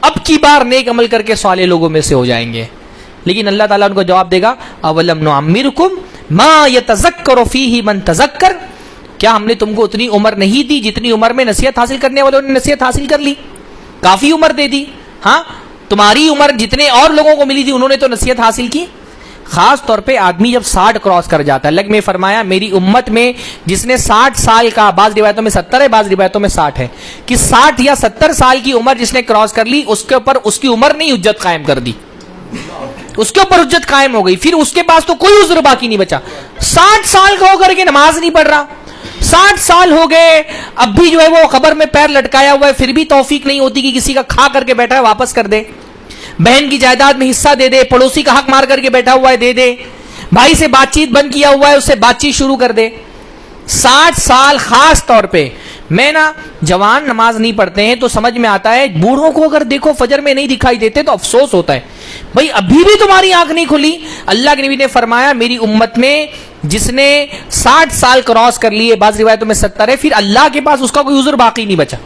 اب کی بار نیک عمل کر کے صالح لوگوں میں سے ہو جائیں گے. لیکن اللہ تعالیٰ ان کو جواب دے گا اولم نعمرکم ما یتذکر فیہ من تذکر, کیا ہم نے تم کو اتنی عمر نہیں دی جتنی عمر میں نصیحت حاصل کرنے والوں نے نصیحت حاصل کر لی؟ کافی عمر دے دی. ہاں, تمہاری عمر جتنے اور لوگوں کو ملی تھی انہوں نے تو نصیحت حاصل کی. خاص طور پہ آدمی جب 60 کراس کر جاتا ہے, اللہ نے فرمایا میری امت میں جس نے 60 سال کا, بعض روایتوں میں 70 ہے, بعض روایتوں میں 60 ہے, کہ 60 یا 70 سال کی عمر جس نے کراس کر لی اس کے اوپر اس کی عمر نے حجت قائم کر دی, اس کے اوپر حجت قائم ہو گئی. پھر اس کے پاس تو کوئی عذر باقی نہیں بچا. 60 سال کا ہو کر کے نماز نہیں پڑھ رہا, 60 سال ہو گئے اب بھی جو ہے وہ قبر میں پیر لٹکایا ہوا ہے, پھر بھی توفیق نہیں ہوتی کہ کسی کا کھا کر کے بیٹھا ہے واپس کر دے, بہن کی جائیداد میں حصہ دے دے, پڑوسی کا حق مار کر کے بیٹھا ہوا ہے دے دے, بھائی سے بات چیت بند کیا ہوا ہے اس سے بات چیت شروع کر دے. 60 سال خاص طور پہ میں نا, جوان نماز نہیں پڑھتے ہیں تو سمجھ میں آتا ہے, بوڑھوں کو اگر دیکھو فجر میں نہیں دکھائی دیتے تو افسوس ہوتا ہے. بھائی ابھی بھی تمہاری آنکھ نہیں کھلی. اللہ کے نبی نے فرمایا میری امت میں جس نے 60 سال کراس کر لیے, بعض روایتوں میں 70 ہے, پھر اللہ کے پاس اس کا کوئی عذر باقی نہیں بچا.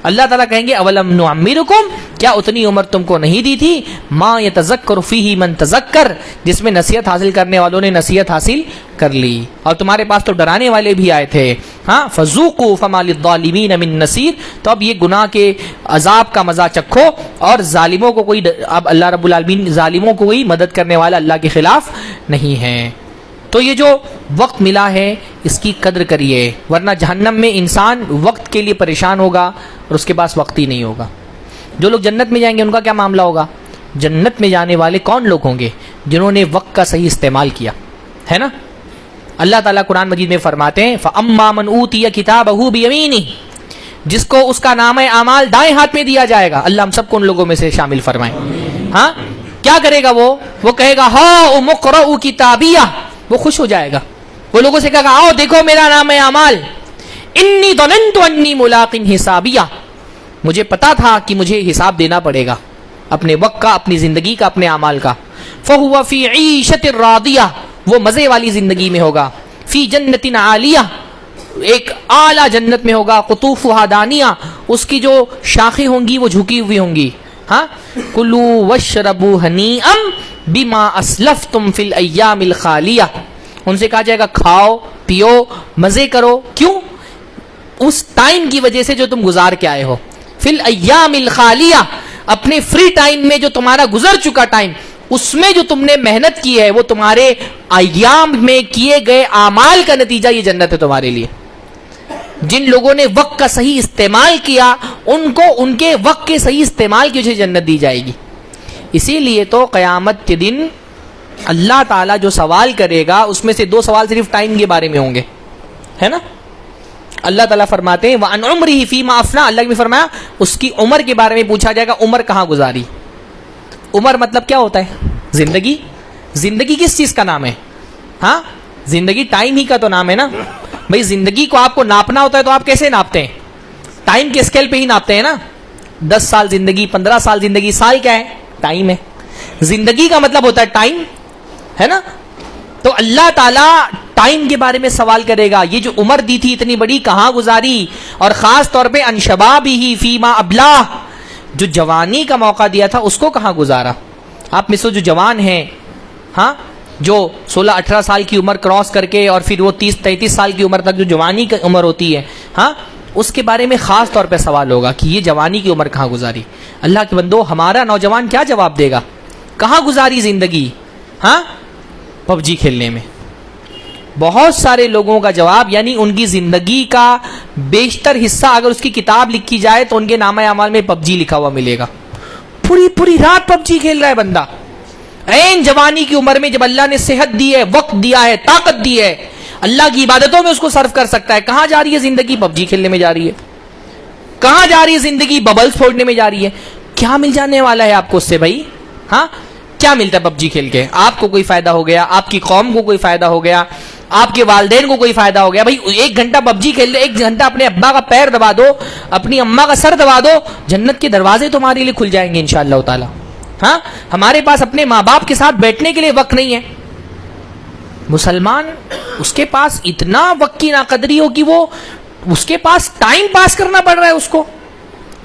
اللہ تعالیٰ کہیں گے اولم نعمرکم, کیا اتنی عمر تم کو نہیں دی تھی؟ ما یتذکر فیہ من تذکر, جس میں نصیحت حاصل کرنے والوں نے نصیحت حاصل کر لی. اور تمہارے پاس تو ڈرانے والے بھی آئے تھے. ہاں, فذوقوا فما للظالمین من نصیر, تو اب یہ گناہ کے عذاب کا مزہ چکھو, اور ظالموں کو کوئی, اب اللہ رب العالمین ظالموں کو کوئی مدد کرنے والا اللہ کے خلاف نہیں ہے. تو یہ جو وقت ملا ہے اس کی قدر کریے, ورنہ جہنم میں انسان وقت کے لیے پریشان ہوگا اور اس کے پاس وقت ہی نہیں ہوگا. جو لوگ جنت میں جائیں گے ان کا کیا معاملہ ہوگا؟ جنت میں جانے والے کون لوگ ہوں گے؟ جنہوں نے وقت کا صحیح استعمال کیا ہے نا. اللہ تعالیٰ قرآن مجید میں فرماتے ہیں فَأَمَّا مَنْ أُوتِيَ كِتَابَهُ بِيَمِينِهِ, جس کو اس کا نامہ اعمال دائیں ہاتھ میں دیا جائے گا. اللہ ہم سب کو ان لوگوں میں سے شامل فرمائیں. ہاں, کیا کرے گا وہ کہے گا ہاؤ مقرؤ کتابیہ, وہ خوش ہو جائے گا. وہ لوگوں سے کہے گا آؤ دیکھو میرا نام اعمال, انی ظننت انی ملاق حسابیہ, مجھے پتا تھا کہ مجھے حساب دینا پڑے گا اپنے وقت کا, اپنی زندگی کا, اپنے اعمال کا. فہو فی عیشۃ راضیہ, وہ مزے والی زندگی میں ہوگا. فی جنت عالیہ, ایک اعلیٰ جنت میں ہوگا. قطوفہا دانیہ, اس کی جو شاخیں ہوں گی وہ جھکی ہوئی ہوں گی. ہاں, کلوا واشربوا ہنیئا بما اسلفتم فی الایام الخالیہ, ان سے کہا جائے گا کھاؤ پیو مزے کرو. کیوں؟ اس ٹائم کی وجہ سے جو تم گزار کے آئے ہو. فی الایام الخالیہ, اپنے فری ٹائم میں جو تمہارا گزر چکا ٹائم, اس میں جو تم نے محنت کی ہے وہ تمہارے ایام میں کیے گئے اعمال کا نتیجہ یہ جنت ہے تمہارے لیے. جن لوگوں نے وقت کا صحیح استعمال کیا ان کو ان کے وقت کے صحیح استعمال کی وجہ سے جنت دی جائے گی. اسی لیے تو قیامت کے دن اللہ تعالیٰ جو سوال کرے گا اس میں سے 2 سوال صرف ٹائم کے بارے میں ہوں گے, ہے نا. اللہ تعالیٰ فرماتے ہیں وَعَنْ عُمْرِهِ فِي مَا أَفْنَىٰ, اللہ نے فرمایا اس کی عمر کے بارے میں پوچھا جائے گا عمر کہاں گزاری. عمر مطلب کیا ہوتا ہے؟ زندگی. زندگی کس چیز کا نام ہے؟ ہاں, زندگی ٹائم ہی کا تو نام ہے نا. بھائی زندگی کو آپ کو ناپنا ہوتا ہے تو آپ کیسے ناپتے ہیں؟ ٹائم کے اسکیل پہ ہی ناپتے ہیں نا. 10 سال زندگی، 15 سال زندگی. سال کیا ہے؟ ٹائم ہے. زندگی کا مطلب ہوتا ہے ٹائم، ہے نا. تو اللہ تعالیٰ ٹائم کے بارے میں سوال کرے گا. یہ جو عمر دی تھی اتنی بڑی کہاں گزاری؟ اور خاص طور پہ ان شبابہ فیما ابلاہ، جو جوانی کا موقع دیا تھا اس کو کہاں گزارا؟ آپ میں سے جو جوان ہیں، ہاں، جو 16-18 سال کی عمر کراس کر کے اور پھر وہ 30-33 سال کی عمر تک جو جوانی کی عمر ہوتی ہے، ہاں، اس کے بارے میں خاص طور پہ سوال ہوگا کہ یہ جوانی کی عمر کہاں گزاری. اللہ کے بندو، ہمارا نوجوان کیا جواب دے گا؟ کہاں گزاری زندگی؟ ہاں، پب جی کھیلنے میں. بہت سارے لوگوں کا جواب، یعنی ان کی زندگی کا بیشتر حصہ اگر اس کی کتاب لکھی جائے تو ان کے نامہ اعمال میں پب جی لکھا ہوا ملے گا. پوری رات پب جی کھیل رہا ہے بندہ، عین جوانی کی عمر میں، جب اللہ نے صحت دی ہے، وقت دیا ہے، طاقت دی ہے، اللہ کی عبادتوں میں اس کو صرف کر سکتا ہے. کہاں جا رہی ہے زندگی؟ پب جی کھیلنے میں جا رہی ہے. کہاں جا رہی ہے زندگی؟ ببلز پھوڑنے میں جا رہی ہے. کیا مل جانے والا ہے آپ کو اس سے بھائی؟ ہاں، کیا ملتا ہے پب جی کھیل کے؟ آپ کو کوئی فائدہ ہو گیا؟ آپ کی قوم کو کوئی فائدہ ہو گیا؟ آپ کے والدین کو کوئی فائدہ ہو گیا؟ بھائی 1 گھنٹہ پب جی کھیل لے، 1 گھنٹہ اپنے ابا کا پیر دبا دو، اپنی اماں کا سر دبا دو، جنت کے دروازے تمہارے لیے کھل جائیں گے انشاءاللہ تعالی. ہاں، ہمارے پاس اپنے ماں باپ کے ساتھ بیٹھنے کے لیے وقت نہیں ہے. مسلمان، اس کے پاس اتنا وقت کی ناقدری ہو کہ وہ، اس کے پاس ٹائم پاس کرنا پڑ رہا ہے، اس کو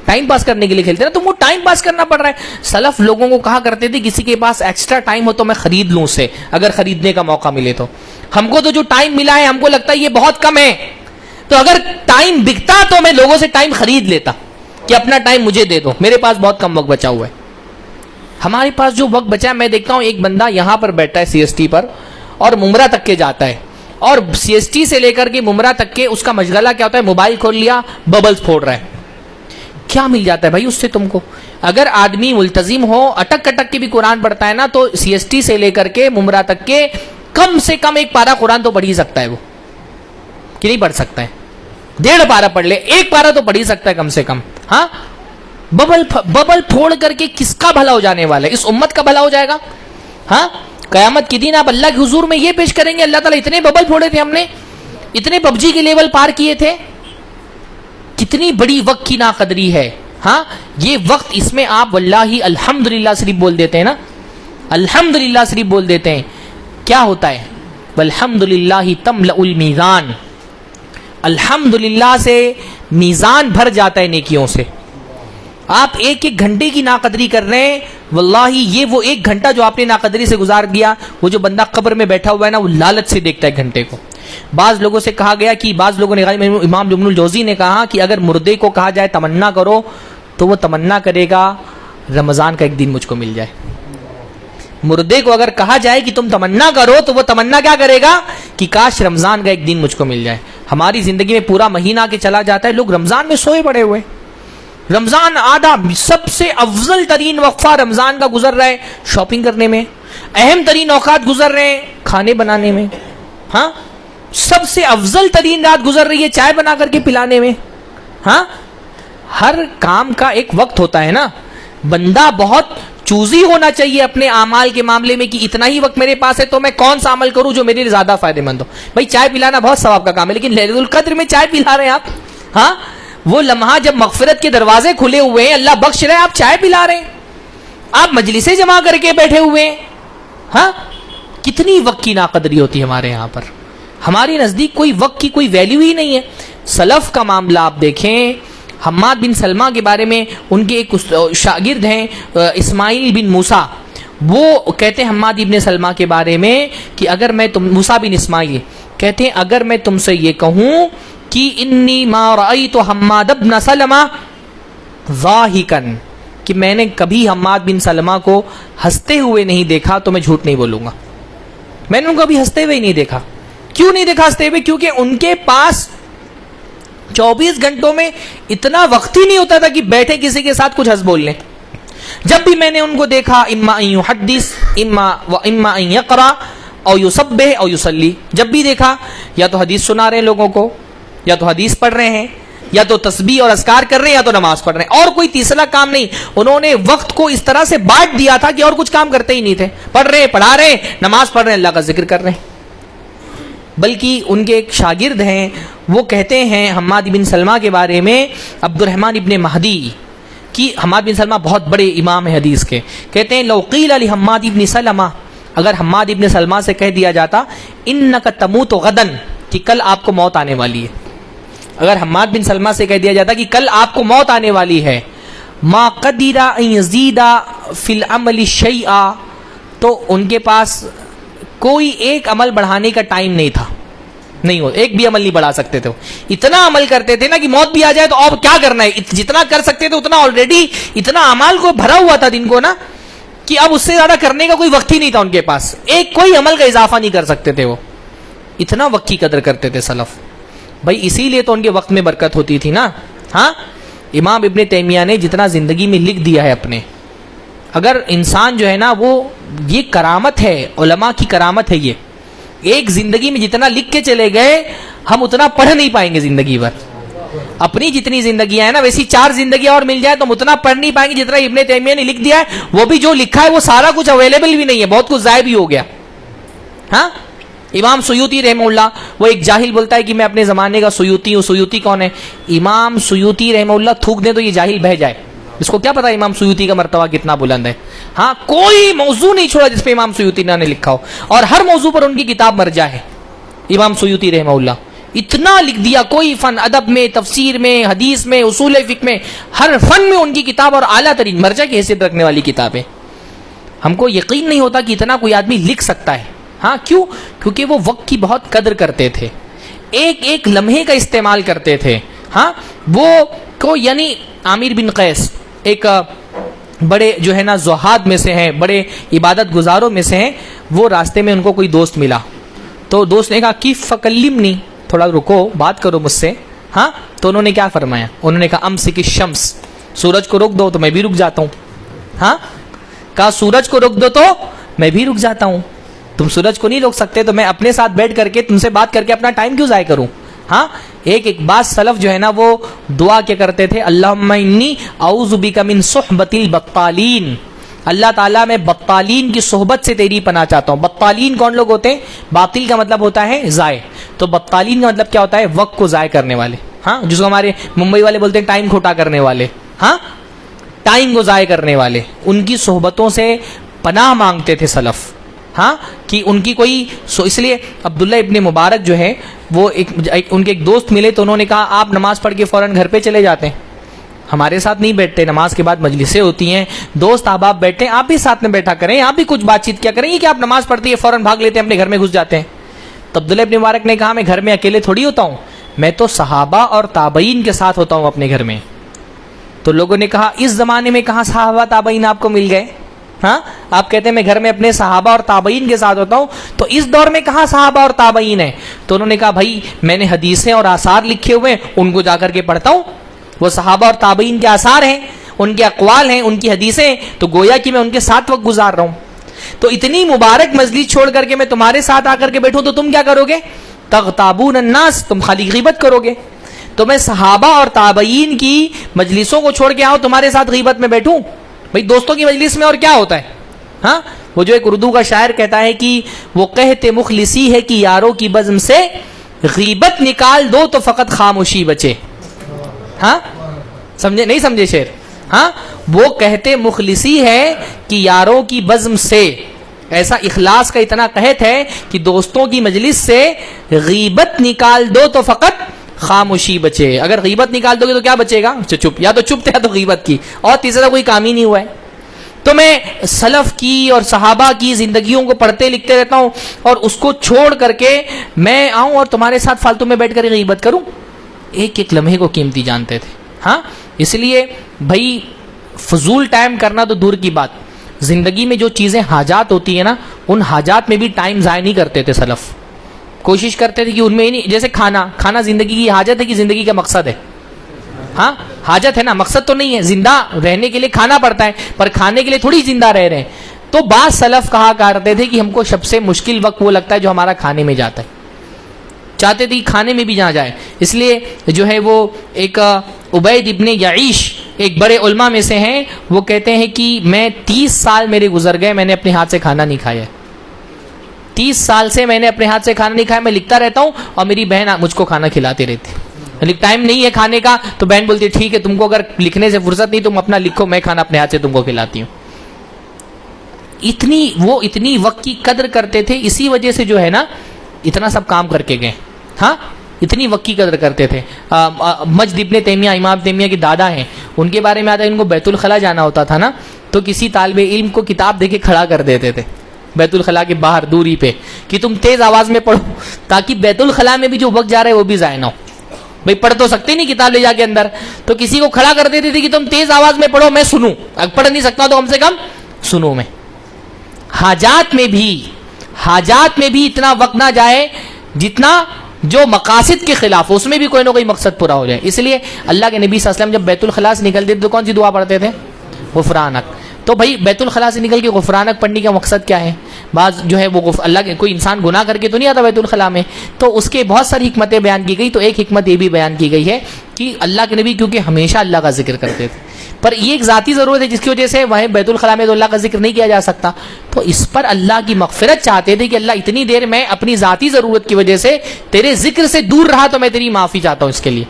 ٹائم پاس کرنے کے لیے کھیلتے ہیں نا، تو وہ ٹائم پاس کرنا پڑ رہا ہے. سلف لوگوں کو کہا کرتے تھے کسی کے پاس ایکسٹرا ٹائم ہو تو میں خرید لوں اسے، اگر خریدنے کا موقع ملے تو. ہم کو تو جو ٹائم ملا ہے ہم کو لگتا ہے یہ بہت کم ہے، تو اگر ٹائم بکتا تو میں لوگوں سے ٹائم خرید لیتا کہ اپنا ٹائم مجھے دے دو، میرے پاس بہت کم وقت بچا ہوا ہے. ہمارے پاس جو وقت بچا ہے، میں دیکھتا ہوں ایک بندہ یہاں پر بیٹھا ہے CST پر اور ممرہ تک کے جاتا ہے، اور CST سے لے کر کے ممرہ تک کے اس کا مشغلہ کیا ہوتا ہے؟ موبائل کھول لیا، ببلز پھوڑ رہا ہے. کیا مل جاتا ہے بھائی اس سے تم کو؟ اگر آدمی ملتزم ہو، اٹک اٹک کے بھی قرآن پڑھتا ہے نا، تو CST سے لے کر کے ممرہ تک کے کم سے کم 1 پارہ قرآن تو پڑھ ہی سکتا ہے وہ، کہ نہیں پڑھ سکتا ہے؟ 1.5 پارہ پڑھ لے، 1 پارہ تو پڑھ ہی سکتا ہے کم سے کم. ہاں، ببل پھوڑ کر کے کس کا بھلا ہو جانے والا ہے؟ اس امت کا بھلا ہو جائے گا. ہاں، قیامت کے دن آپ اللہ کے حضور میں یہ پیش کریں گے، اللہ تعالیٰ اتنے ببل پھوڑے تھے ہم نے، اتنے پب جی کے لیول پار کیے تھے. کتنی بڑی وقت کی ناقدری ہے. ہاں، یہ وقت، اس میں آپ واللہ الحمدللہ صرف بول دیتے ہیں نا، الحمدللہ صرف بول دیتے ہیں، کیا ہوتا ہے؟ والحمدللہ تملأ المیزان، الحمدللہ سے میزان بھر جاتا ہے نیکیوں سے. آپ 1 گھنٹے کی ناقدری کر رہے ہیں، واللہ یہ وہ 1 گھنٹہ جو آپ نے ناقدری سے گزار دیا، وہ جو بندہ قبر میں بیٹھا ہوا ہے نا، وہ لالچ سے دیکھتا ہے گھنٹے کو. بعض لوگوں سے کہا گیا کہ، بعض لوگوں نے، امام ابن الجوزی نے کہا کہ اگر مردے کو کہا جائے تمنا کرو تو وہ تمنا کرے گا رمضان کا 1 دن مجھ کو مل جائے. مردے کو اگر کہا جائے کہ تم تمنا کرو تو وہ تمنا کیا کرے گا؟ کہ کاش رمضان کا 1 دن مجھ کو مل جائے. ہماری زندگی میں پورا مہینہ کے چلا جاتا ہے، لوگ رمضان میں سوئے پڑے ہوئے. رمضان آدھا، سب سے افضل ترین وقفہ رمضان کا گزر رہا ہے شاپنگ کرنے میں، اہم ترین اوقات گزر رہے ہیں کھانے بنانے میں. ہاں، سب سے افضل ترین رات گزر رہی ہے چائے بنا کر کے پلانے میں. ہاں، ہر کام کا ایک وقت ہوتا ہے نا. بندہ بہت چوزی ہونا چاہیے اپنے اعمال کے معاملے میں کہ اتنا ہی وقت میرے پاس ہے تو میں کون سا عمل کروں جو میرے لیے زیادہ فائدہ مند ہو. بھائی چائے پلانا بہت ثواب کا کام ہے، لیکن لیلۃ القدر میں چائے پلا رہے ہیں آپ. ہاں، وہ لمحہ جب مغفرت کے دروازے کھلے ہوئے ہیں، اللہ بخش رہے ہیں، آپ چائے پلا رہے ہیں، آپ مجلسیں جمع کر کے بیٹھے ہوئے ہیں. ہاں، کتنی وقت کی ناقدری ہوتی ہے ہمارے یہاں پر. ہمارے نزدیک کوئی وقت کی کوئی ویلیو ہی نہیں ہے. سلف کا معاملہ آپ دیکھیں، حماد بن سلمہ کے بارے میں ان کے ایک شاگرد ہیں اسماعیل بن موسیٰ، وہ کہتے ہیں حماد بن سلمہ کے بارے میں کہ اگر میں موسیٰ بن اسماعیل کہتے ہیں اگر میں تم سے یہ کہوں کہ انی ما رأیت حماد بن سلمہ ضاحکا، کہ میں نے کبھی حماد بن سلمہ کو ہنستے ہوئے نہیں دیکھا، تو میں جھوٹ نہیں بولوں گا. میں نے ان کو کبھی ہنستے ہوئے ہی نہیں دیکھا. کیوں نہیں دیکھا ہنستے ہوئے؟ کیونکہ ان کے پاس 24 گھنٹوں میں اتنا وقت ہی نہیں ہوتا تھا کہ بیٹھے کسی کے ساتھ کچھ ہنس بول لیں. جب بھی میں نے ان کو دیکھا، اما ان یحدث اما ان یقرأ او یسبح او یصلی، جب بھی دیکھا یا تو حدیث سنا رہے ہیں لوگوں کو، یا تو حدیث پڑھ رہے ہیں، یا تو تسبیح اور اذکار کر رہے ہیں، یا تو نماز پڑھ رہے ہیں، اور کوئی تیسرا کام نہیں. انہوں نے وقت کو اس طرح سے بانٹ دیا تھا کہ اور کچھ کام کرتے ہی نہیں تھے. پڑھ رہے، پڑھا رہے، نماز پڑھ رہے ہیں، اللہ کا ذکر کر رہے ہیں. بلکہ ان کے ایک شاگرد ہیں، وہ کہتے ہیں حماد بن سلمہ کے بارے میں، عبد الرحمن ابن مہدی، کہ حماد بن سلمہ بہت بڑے امام ہیں حدیث کے، کہتے ہیں لو قیل لحماد بن سلمہ، اگر حماد ابن سلمہ سے کہہ دیا جاتا انک تموت غدن، کہ کل آپ کو موت آنے والی ہے، اگر حماد بن سلمہ سے کہہ دیا جاتا کہ کل آپ کو موت آنے والی ہے، ما قدر ان یزید فی العمل شیئا، تو ان کے پاس کوئی ایک عمل بڑھانے کا ٹائم نہیں تھا، نہیں ہو ایک بھی عمل نہیں بڑھا سکتے تھے، اتنا عمل کرتے تھے نا کہ موت بھی آ جائے تو اب کیا کرنا ہے، جتنا کر سکتے تھے اتنا، آلریڈی اتنا اعمال کو بھرا ہوا تھا دن کو نا، کہ اب اس سے زیادہ کرنے کا کوئی وقت ہی نہیں تھا ان کے پاس، ایک کوئی عمل کا اضافہ نہیں کر سکتے تھے، وہ اتنا وقت کی قدر کرتے تھے سلف بھائی، اسی لیے تو ان کے وقت میں برکت ہوتی تھی نا۔ ہاں امام ابن تیمیہ نے جتنا زندگی میں لکھ دیا ہے اپنے، اگر انسان جو ہے نا وہ، یہ کرامت ہے، علماء کی کرامت ہے، یہ ایک زندگی میں جتنا لکھ کے چلے گئے ہم اتنا پڑھ نہیں پائیں گے زندگی بھر، اپنی جتنی زندگیاں ہیں نا ویسی 4 زندگیاں اور مل جائے تو ہم اتنا پڑھ نہیں پائیں گے جتنا ابن تیمیہ نے لکھ دیا ہے، وہ بھی جو لکھا ہے وہ سارا کچھ اویلیبل بھی نہیں ہے، بہت کچھ ضائع بھی ہو گیا۔ ہاں امام سیوطی رحمہ اللہ، وہ ایک جاہل بولتا ہے کہ میں اپنے زمانے کا سیوطی ہوں، سیوطی کون ہے؟ امام سیوطی رحمہ اللہ تھوک دیں تو یہ جاہل بہہ جائے، اس کو کیا پتا امام سیوطی کا مرتبہ کتنا بلند ہے۔ ہاں کوئی موضوع نہیں چھوڑا جس پہ امام سیوطی نے لکھا ہو، اور ہر موضوع پر ان کی کتاب مرجع ہے امام سیوطی رحمہ اللہ، اتنا لکھ دیا، کوئی فن، ادب میں، تفسیر میں، حدیث میں، اصول فقہ میں، ہر فن میں ان کی کتاب، اور اعلیٰ ترین مرجع کی حیثیت رکھنے والی کتاب ہے۔ ہم کو یقین نہیں ہوتا کہ اتنا کوئی آدمی لکھ سکتا ہے۔ ہاں کیوں؟ کیونکہ وہ وقت کی بہت قدر کرتے تھے، ایک ایک لمحے کا استعمال کرتے تھے۔ ہاں وہ کو یعنی عامر بن قیس ایک بڑے جو ہے نا زہاد میں سے ہیں، بڑے عبادت گزاروں میں سے ہیں، وہ راستے میں ان کو کوئی دوست ملا، تو دوست نے کہا کہ فکلمنی، تھوڑا رکو بات کرو مجھ سے۔ ہاں تو انہوں نے کیا فرمایا؟ انہوں نے کہا امسک الشمس، سورج کو روک دو تو میں بھی رک جاتا ہوں۔ ہاں کہا سورج کو روک دو تو میں بھی رک جاتا ہوں، تم سورج کو نہیں روک سکتے تو میں اپنے ساتھ بیٹھ کر کے تم سے بات کر کے اپنا ٹائم کیوں ضائع کروں۔ ہاں ایک بعض سلف جو ہے نا وہ دعا کیا کرتے تھے، اللہم انی اعوذ بک من صحبت البطالین، اللہ تعالیٰ میں بطالین کی صحبت سے تیری پناہ چاہتا ہوں۔ بطالین کون لوگ ہوتے ہیں؟ باطل کا مطلب ہوتا ہے ضائع، تو بطالین کا مطلب کیا ہوتا ہے؟ وقت کو ضائع کرنے والے۔ ہاں جس کو ہمارے ممبئی والے بولتے ہیں ٹائم کھوٹا کرنے والے، ہاں ٹائم کو ضائع کرنے والے، ان کی صحبتوں سے پناہ مانگتے تھے سلف۔ ہاں کہ ان کی کوئی اس لیے عبداللہ ابن مبارک جو ہے وہ ان کے ایک دوست ملے تو انہوں نے کہا آپ نماز پڑھ کے فوراً گھر پہ چلے جاتے ہیں، ہمارے ساتھ نہیں بیٹھتے، نماز کے بعد مجلسیں ہوتی ہیں، دوست احباب بیٹھتے ہیں، آپ بھی ساتھ میں بیٹھا کریں، آپ بھی کچھ بات چیت کیا کریں، یہ کہ آپ نماز پڑھتی ہے فوراً بھاگ لیتے ہیں اپنے گھر میں گھس جاتے ہیں۔ تو عبداللہ ابن مبارک نے کہا میں گھر میں اکیلے تھوڑی ہوتا ہوں، میں تو صحابہ اور تابعین کے ساتھ ہوتا ہوں اپنے گھر میں۔ تو لوگوں نے کہا اس زمانے میں کہاں صحابہ تابعین آپ کو مل گئے؟ ہاں آپ کہتے ہیں میں گھر میں اپنے صحابہ اور تابعین کے ساتھ ہوتا ہوں، تو اس دور میں کہاں صحابہ اور تابعین ہیں؟ تو انہوں نے کہا بھائی میں نے حدیثیں اور آثار لکھے ہوئے ہیں، ان کو جا کر کے پڑھتا ہوں، وہ صحابہ اور تابعین کے آثار ہیں، ان کے اقوال ہیں، ان کی حدیثیں ہیں، تو گویا کہ میں ان کے ساتھ وقت گزار رہا ہوں۔ تو اتنی مبارک مجلس چھوڑ کر کے میں تمہارے ساتھ آ کر کے بیٹھوں تو تم کیا کرو گے؟ تغتابون الناس، تم خالی غیبت کرو گے۔ تو میں صحابہ اور تابعین کی مجلسوں کو چھوڑ کے آؤں تمہارے ساتھ غیبت میں بیٹھوں؟ بھائی دوستوں کی مجلس میں اور کیا ہوتا ہے؟ ہاں وہ جو ایک اردو کا شاعر کہتا ہے کہ وہ کہتے مخلصی ہے کہ یاروں کی بزم سے غیبت نکال دو تو فقط خاموشی بچے۔ ہاں سمجھے نہیں سمجھے شعر؟ ہاں وہ کہتے مخلصی ہے کہ یاروں کی بزم سے، ایسا اخلاص کا اتنا قحط ہے کہ دوستوں کی مجلس سے غیبت نکال دو تو فقط خاموشی بچے۔ اگر غیبت نکال دو گے تو کیا بچے گا؟ چپ، یا تو چپ یا تو غیبت کی، اور تیسرا کوئی کام ہی نہیں ہوا ہے۔ تو میں سلف کی اور صحابہ کی زندگیوں کو پڑھتے لکھتے رہتا ہوں، اور اس کو چھوڑ کر کے میں آؤں اور تمہارے ساتھ فالتو میں بیٹھ کر غیبت کروں؟ ایک ایک لمحے کو قیمتی جانتے تھے۔ ہاں اس لیے بھائی فضول ٹائم کرنا تو دور کی بات، زندگی میں جو چیزیں حاجات ہوتی ہیں نا، ان حاجات میں بھی ٹائم ضائع نہیں کرتے تھے سلف، کوشش کرتے تھے کہ ان میں ہی نہیں، جیسے کھانا زندگی کی حاجت ہے کہ زندگی کا مقصد ہے؟ ہاں حاجت ہے نا، مقصد تو نہیں ہے، زندہ رہنے کے لیے کھانا پڑتا ہے، پر کھانے کے لیے تھوڑی زندہ رہ رہے ہیں۔ تو بعض سلف کہا کرتے تھے کہ ہم کو سب سے مشکل وقت وہ لگتا ہے جو ہمارا کھانے میں جاتا ہے، چاہتے تھے کھانے میں بھی جہاں جائے۔ اس لیے جو ہے وہ ایک عبید ابن یعیش ایک بڑے علماء میں سے ہیں، وہ کہتے ہیں کہ میں 30 سال میرے گزر گئے، میں نے اپنے ہاتھ سے کھانا نہیں کھایا، 30 سال سے میں نے اپنے ہاتھ سے کھانا نہیں کھایا، میں لکھتا رہتا ہوں اور میری بہن مجھ کو کھانا کھلاتی رہتی، ٹائم نہیں ہے کھانے کا تو بہن بولتی ہے ٹھیک ہے تم کو اگر لکھنے سے فرصت نہیں تم اپنا لکھو، میں کھانا اپنے ہاتھ سے تم کو کھلاتی ہوں. اتنی وقت کی قدر کرتے تھے، اسی وجہ سے جو ہے نا اتنا سب کام کر کے گئے. ہاں اتنی وقت کی قدر کرتے تھے. مجد ابن تیمیہ، امام تیمیہ کے دادا ہیں، ان کے بارے میں آتا ہے ان کو بیت الخلا جانا ہوتا تھا نا تو کسی طالب علم کو کتاب دے کے کھڑا کر دیتے تھے بیت الخلا کے باہر دوری پہ کہ تم تیز آواز میں پڑھو، تاکہ بیت الخلا میں بھی جو وقت جا رہا ہے وہ بھی ضائع نہ ہو. بھائی پڑھ تو سکتے نہیں کتاب لے جا کے اندر، تو کسی کو کھڑا کر دیتے تھے کہ تم تیز آواز میں پڑھو، میں سنوں، اگر پڑھ نہیں سکتا تو کم سے کم سنوں میں. حاجات میں بھی اتنا وقت نہ جائے جتنا جو مقاصد کے خلاف، اس میں بھی کوئی نہ کوئی مقصد پورا ہو جائے. اس لیے اللہ کے نبی صلی اللہ علیہ وسلم جب بیت الخلا سے نکلتے تھے تو کون سی دعا پڑھتے تھے؟ غفرانک. تو بھائی بیت الخلا سے نکل کے غفرانک پڑھنے کا مقصد کیا ہے؟ بعض جو ہے وہ اللہ کے کوئی انسان گناہ کر کے تو نہیں آتا بیت الخلا میں، تو اس کے بہت ساری حکمتیں بیان کی گئی. تو ایک حکمت یہ بھی بیان کی گئی ہے کہ اللہ کے نبی کیونکہ ہمیشہ اللہ کا ذکر کرتے تھے، پر یہ ایک ذاتی ضرورت ہے جس کی وجہ سے وہیں بیت الخلا میں تو اللہ کا ذکر نہیں کیا جا سکتا، تو اس پر اللہ کی مغفرت چاہتے تھے کہ اللہ اتنی دیر میں اپنی ذاتی ضرورت کی وجہ سے تیرے ذکر سے دور رہا تو میں تیری معافی چاہتا ہوں. اس کے لیے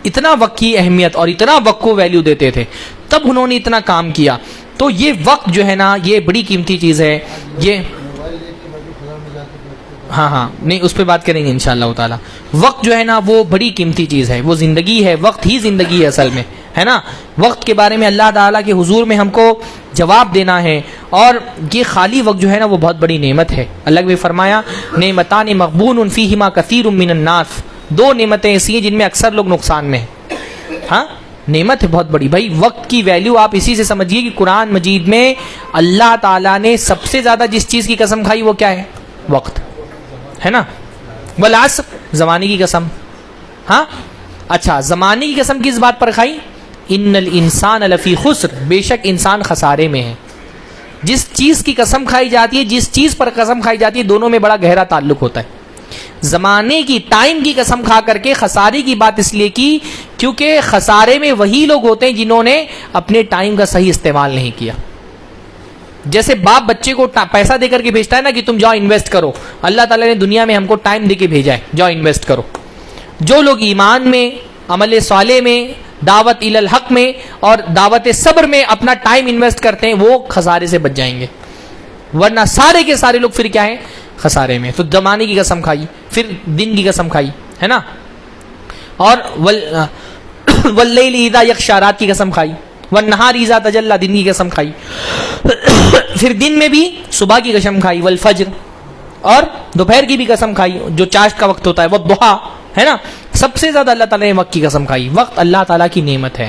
اتنا وقت کی اہمیت اور اتنا وقت کو ویلیو دیتے تھے، تب انہوں نے اتنا کام کیا. تو یہ وقت جو ہے نا یہ بڑی قیمتی چیز ہے. یہ ہاں نہیں اس پہ بات کریں گے انشاءاللہ تعالی. وقت جو ہے نا وہ بڑی قیمتی چیز ہے، وہ زندگی ہے، وقت ہی زندگی ہے اصل میں، ہے نا. وقت کے بارے میں اللہ تعالیٰ کے حضور میں ہم کو جواب دینا ہے، اور یہ خالی وقت جو ہے نا وہ بہت بڑی نعمت ہے. اللہ نے فرمایا نعمتان مغبون فیہما کثیر من الناس، دو نعمتیں ایسی ہیں جن میں اکثر لوگ نقصان میں ہیں. ہاں نعمت ہے بہت بڑی. بھائی وقت کی ویلیو آپ اسی سے سمجھیے کہ قرآن مجید میں اللہ تعالیٰ نے سب سے زیادہ جس چیز کی قسم کھائی وہ کیا ہے؟ وقت ہے نا. والعصر زمانے کی قسم. ہاں اچھا زمانے کی قسم کس بات پر کھائی؟ ان الانسان لفی خسر، بے شک انسان خسارے میں ہے. جس چیز کی قسم کھائی جاتی ہے، جس چیز پر قسم کھائی جاتی ہے، دونوں میں بڑا گہرا تعلق ہوتا ہے. زمانے کی ٹائم کی قسم کھا کر کے خسارے کی بات اس لیے کی کیونکہ خسارے میں وہی لوگ ہوتے ہیں جنہوں نے اپنے ٹائم کا صحیح استعمال نہیں کیا. جیسے باپ بچے کو پیسہ دے کر کے بھیجتا ہے نا کہ تم جاؤ انویسٹ کرو، اللہ تعالیٰ نے دنیا میں ہم کو ٹائم دے کے بھیجا ہے، جاؤ انویسٹ کرو. جو لوگ ایمان میں، عمل صالح میں، دعوت الی الحق میں اور دعوت صبر میں اپنا ٹائم انویسٹ کرتے ہیں وہ خسارے سے بچ جائیں گے، ورنہ سارے کے سارے لوگ پھر کیا ہیں؟ خسارے میں. تو زمانے کی قسم کھائی، پھر دن کی قسم کھائی، ہے نا. اور واللیل اذا یغشی رات کی قسم کھائی، والنہار اذا تجلی دن کی قسم کھائی، پھر دن میں بھی صبح کی قسم کھائی، والفجر، اور دوپہر کی بھی قسم کھائی جو چاشت کا وقت ہوتا ہے، والضحیٰ، ہے نا. سب سے زیادہ اللہ تعالیٰ نے وقت کی قسم کھائی. وقت اللہ تعالیٰ کی نعمت ہے.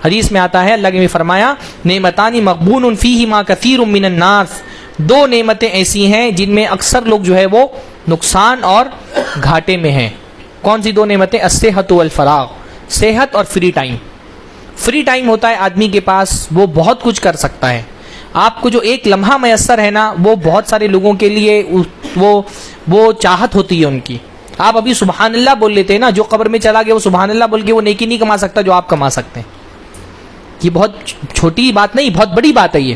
حدیث میں آتا ہے اللہ نے فرمایا نعمتان مغبون فیہما کثیر من الناس، دو نعمتیں ایسی ہیں جن میں اکثر لوگ جو ہے وہ نقصان اور گھاٹے میں ہیں. کون سی دو نعمتیں؟ الصحت والفراغ، صحت اور فری ٹائم. فری ٹائم ہوتا ہے آدمی کے پاس، وہ بہت کچھ کر سکتا ہے. آپ کو جو ایک لمحہ میسر ہے نا وہ بہت سارے لوگوں کے لیے وہ چاہت ہوتی ہے ان کی. آپ ابھی سبحان اللہ بول لیتے ہیں نا، جو قبر میں چلا گیا وہ سبحان اللہ بول کے وہ نیکی نہیں کما سکتا جو آپ کما سکتے ہیں. یہ بہت چھوٹی بات نہیں، بہت بڑی بات ہے یہ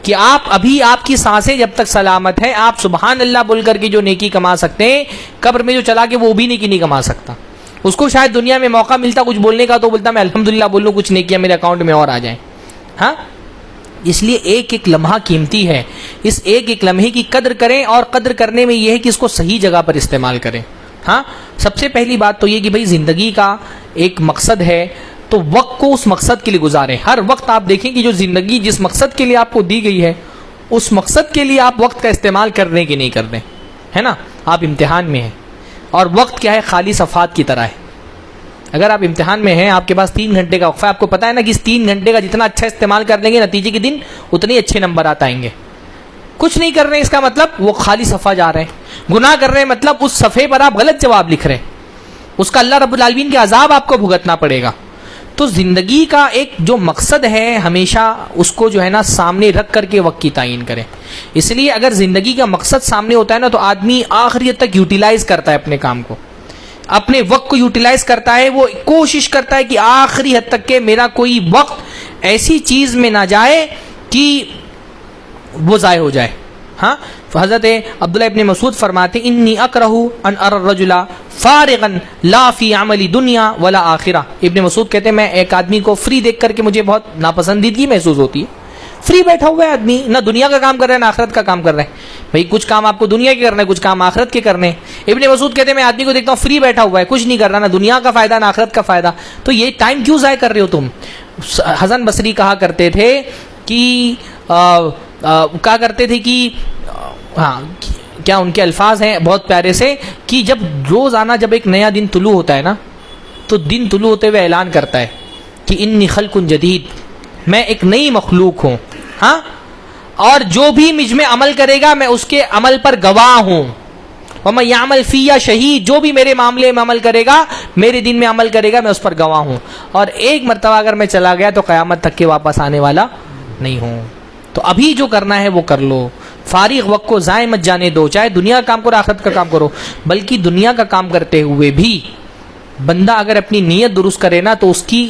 کہ آپ ابھی آپ کی سانسیں جب تک سلامت ہے آپ سبحان اللہ بول کر کے جو نیکی کما سکتے ہیں، قبر میں جو چلا گیا وہ بھی نیکی نہیں کما سکتا. اس کو شاید دنیا میں موقع ملتا کچھ بولنے کا تو بولتا میں الحمدللہ بول لوں، کچھ نیکیاں میرے اکاؤنٹ میں اور آ جائیں. ہاں اس لیے ایک ایک لمحہ قیمتی ہے، اس ایک ایک لمحے کی قدر کریں، اور قدر کرنے میں یہ ہے کہ اس کو صحیح جگہ پر استعمال کریں. ہاں سب سے پہلی بات تو یہ کہ بھائی زندگی کا ایک مقصد ہے تو وقت کو اس مقصد کے لیے گزاریں. ہر وقت آپ دیکھیں کہ جو زندگی جس مقصد کے لیے آپ کو دی گئی ہے اس مقصد کے لیے آپ وقت کا استعمال کر رہے ہیں کہ نہیں کر رہے ہے نا. آپ امتحان میں ہیں اور وقت کیا ہے؟ خالی صفحات کی طرح ہے. اگر آپ امتحان میں ہیں، آپ کے پاس 3 گھنٹے کا وقفہ ہے، آپ کو پتا ہے نا کہ اس 3 گھنٹے کا جتنا اچھا استعمال کر لیں گے نتیجے کے دن اتنے اچھے نمبرات آئیں گے. کچھ نہیں کر رہے ہیں اس کا مطلب وہ خالی صفحہ جا رہے ہیں. گناہ کر رہے ہیں مطلب اس صفحے پر آپ غلط جواب لکھ رہے ہیں، اس کا اللہ رب العالمین کے عذاب آپ کو بھگتنا پڑے گا. تو زندگی کا ایک جو مقصد ہے ہمیشہ اس کو جو ہے نا سامنے رکھ کر کے وقت کی تعین کریں. اس لیے اگر زندگی کا مقصد سامنے ہوتا ہے نا تو آدمی آخری تک یوٹیلائز کرتا ہے اپنے کام کو، اپنے وقت کو یوٹیلائز کرتا ہے. وہ کوشش کرتا ہے کہ آخری حد تک کہ میرا کوئی وقت ایسی چیز میں نہ جائے کہ وہ ضائع ہو جائے. ہاں حضرت عبداللہ ابن مسعود فرماتے انی اکرہ ان ارى الرجل فارغن لا فی عملی دنیا ولا آخرہ. ابن مسعود کہتے ہیں میں ایک آدمی کو فری دیکھ کر کے مجھے بہت ناپسندیدگی محسوس ہوتی ہے. فری بیٹھا ہوا ہے آدمی, نہ دنیا کا کام کر رہا ہے نہ آخرت کا کام کر رہا ہے. بھائی کچھ کام آپ کو دنیا کے کرنے, کچھ کام آخرت کے کرنے. ابن مسعود کہتے ہیں میں آدمی کو دیکھتا ہوں فری بیٹھا ہوا ہے, کچھ نہیں کر رہا, نہ دنیا کا فائدہ نہ آخرت کا فائدہ, تو یہ ٹائم کیوں ضائع کر رہے ہو تم. حسن بصری کہا کرتے تھے کہ کہا کرتے تھے کہ ہاں کیا ان کے الفاظ ہیں بہت پیارے سے, کہ جب روزانہ جب ایک نیا دن طلوع ہوتا ہے نا, تو دن طلوع ہوتے ہوئے اعلان کرتا ہے کہ انی خلق جدید, میں ایک نئی مخلوق ہوں, ہاں, اور جو بھی مجھ میں عمل کرے گا میں اس کے عمل پر گواہ ہوں. وَمَن يَعْمَلْ فِيَّ شَهِيدٌ, جو بھی میرے معاملے میں عمل کرے گا, میرے دن میں عمل کرے گا, میں اس پر گواہ ہوں, اور ایک مرتبہ اگر میں چلا گیا تو قیامت تک کے واپس آنے والا نہیں ہوں. تو ابھی جو کرنا ہے وہ کر لو, فارغ وقت کو ضائع مت جانے دو, چاہے دنیا کا کام کرو آخرت کا کام کرو. بلکہ دنیا کا کام کرتے ہوئے بھی بندہ اگر اپنی نیت درست کرے نا, تو اس کی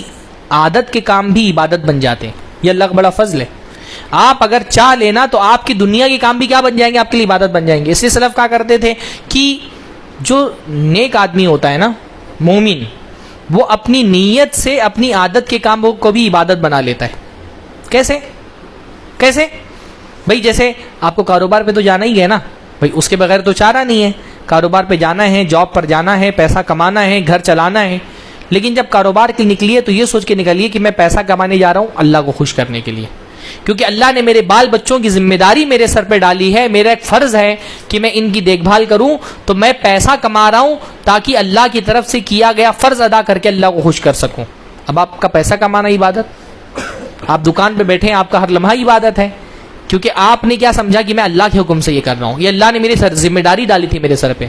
عادت کے کام بھی عبادت بن جاتے ہیں. یہ اللہ کا بڑا فضل ہے. آپ اگر چاہ لینا تو آپ کی دنیا کے کام بھی کیا بن جائیں گے, آپ کے لیے عبادت بن جائیں گے. اس لیے سلف کہا کرتے تھے کہ جو نیک آدمی ہوتا ہے نا, مومن, وہ اپنی نیت سے اپنی عادت کے کاموں کو بھی عبادت بنا لیتا ہے. کیسے کیسے بھائی, جیسے آپ کو کاروبار پہ تو جانا ہی ہے نا بھائی, اس کے بغیر تو چارہ نہیں ہے. کاروبار پہ جانا ہے, جاب پر جانا ہے, پیسہ کمانا ہے, گھر چلانا ہے. لیکن جب کاروبار کی نکلیے تو یہ سوچ کے نکلیے کہ میں پیسہ کمانے جا رہا ہوں اللہ کو خوش کرنے کے لیے, کیونکہ اللہ نے میرے بال بچوں کی ذمہ داری میرے سر پہ ڈالی ہے, میرا ایک فرض ہے کہ میں ان کی دیکھ بھال کروں. تو میں پیسہ کما رہا ہوں تاکہ اللہ کی طرف سے کیا گیا فرض ادا کر کے اللہ کو خوش کر سکوں. اب آپ کا پیسہ کمانا عبادت, آپ دکان پہ بیٹھے ہیں, آپ کا ہر لمحہ عبادت ہے, کیونکہ آپ نے کیا سمجھا کہ میں اللہ کے حکم سے یہ کر رہا ہوں, یہ اللہ نے میری ذمہ داری ڈالی تھی میرے سر پہ.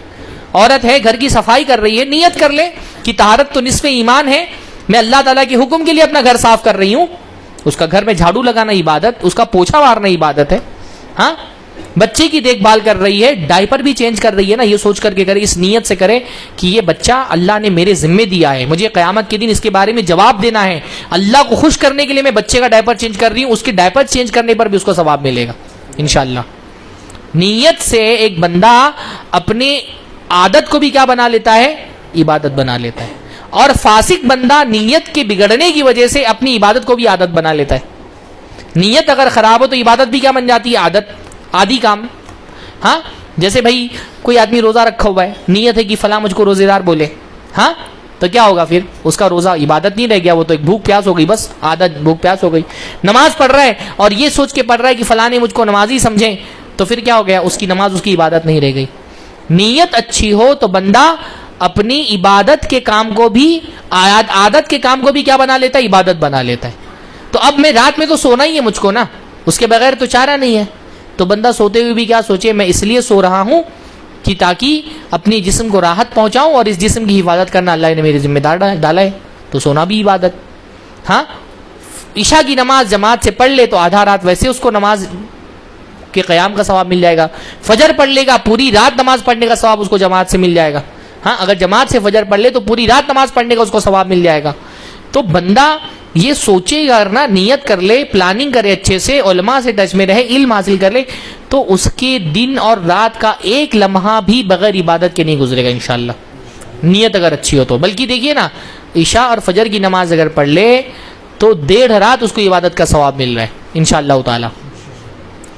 عورت ہے گھر کی صفائی کر رہی ہے, نیت کر لے کہ طہارت تو نصف ایمان ہے, میں اللہ تعالیٰ کے حکم کے لیے اپنا گھر صاف کر رہی ہوں. اس کا گھر میں جھاڑو لگانا عبادت, اس کا پوچھا مارنا عبادت ہے. ہاں, بچے کی دیکھ بھال کر رہی ہے, ڈائپر بھی چینج کر رہی ہے نا, یہ سوچ کر کے کرے, اس نیت سے کرے کہ یہ بچہ اللہ نے میرے ذمہ دیا ہے, مجھے قیامت کے دن اس کے بارے میں جواب دینا ہے. اللہ کو خوش کرنے کے لیے میں بچے کا ڈائپر چینج کر رہی ہوں, اس کے ڈائپر چینج کرنے پر بھی اس کو ثواب ملے گا انشاءاللہ. نیت سے ایک بندہ اپنے عادت کو بھی کیا بنا لیتا ہے, عبادت بنا لیتا ہے. اور فاسق بندہ نیت کے بگڑنے کی وجہ سے اپنی عبادت کو بھی عادت بنا لیتا ہے. نیت اگر خراب ہو تو عبادت بھی کیا بن جاتی ہے, عادت, عادی کام. ہاں, جیسے بھائی کوئی آدمی روزہ رکھا ہوا ہے, نیت ہے کہ فلاں مجھ کو روزے دار بولے, ہاں, تو کیا ہوگا پھر, اس کا روزہ عبادت نہیں رہ گیا, وہ تو ایک بھوک پیاس ہو گئی, بس عادت بھوک پیاس ہو گئی. نماز پڑھ رہا ہے اور یہ سوچ کے پڑھ رہا ہے کہ فلاں نے مجھ کو نمازی سمجھیں, تو پھر کیا ہو گیا, اس کی نماز, اس کی عبادت نہیں رہ گئی. نیت اچھی ہو تو بندہ اپنی عبادت کے کام کو بھی, عادت کے کام کو بھی کیا بنا لیتا ہے, عبادت بنا لیتا ہے. تو اب میں رات میں تو سونا ہی ہے مجھ کو نا, اس کے بغیر تو چارہ نہیں ہے. تو بندہ سوتے ہوئے بھی کیا سوچے, میں اس لیے سو رہا ہوں کہ تاکہ اپنی جسم کو راحت پہنچاؤں, اور اس جسم کی حفاظت کرنا اللہ نے میری ذمہ دار ڈالا ہے, تو سونا بھی عبادت. ہاں, عشاء کی نماز جماعت سے پڑھ لے تو آدھا رات ویسے اس کو نماز کے قیام کا ثواب مل جائے گا. فجر پڑھ لے گا, پوری رات نماز پڑھنے کا ثواب اس کو جماعت سے مل جائے گا. ہاں, اگر جماعت سے فجر پڑھ لے تو پوری رات نماز پڑھنے کا اس کو ثواب مل جائے گا. تو بندہ یہ سوچے گا نا, نیت کر لے, پلاننگ کرے اچھے سے, علماء سے ٹچ میں رہے, علم حاصل کر لے, تو اس کے دن اور رات کا ایک لمحہ بھی بغیر عبادت کے نہیں گزرے گا انشاءاللہ, نیت اگر اچھی ہو تو. بلکہ دیکھیے نا, عشاء اور فجر کی نماز اگر پڑھ لے تو 1.5 رات اس کو عبادت کا ثواب مل رہا ہے انشاءاللہ تعالی.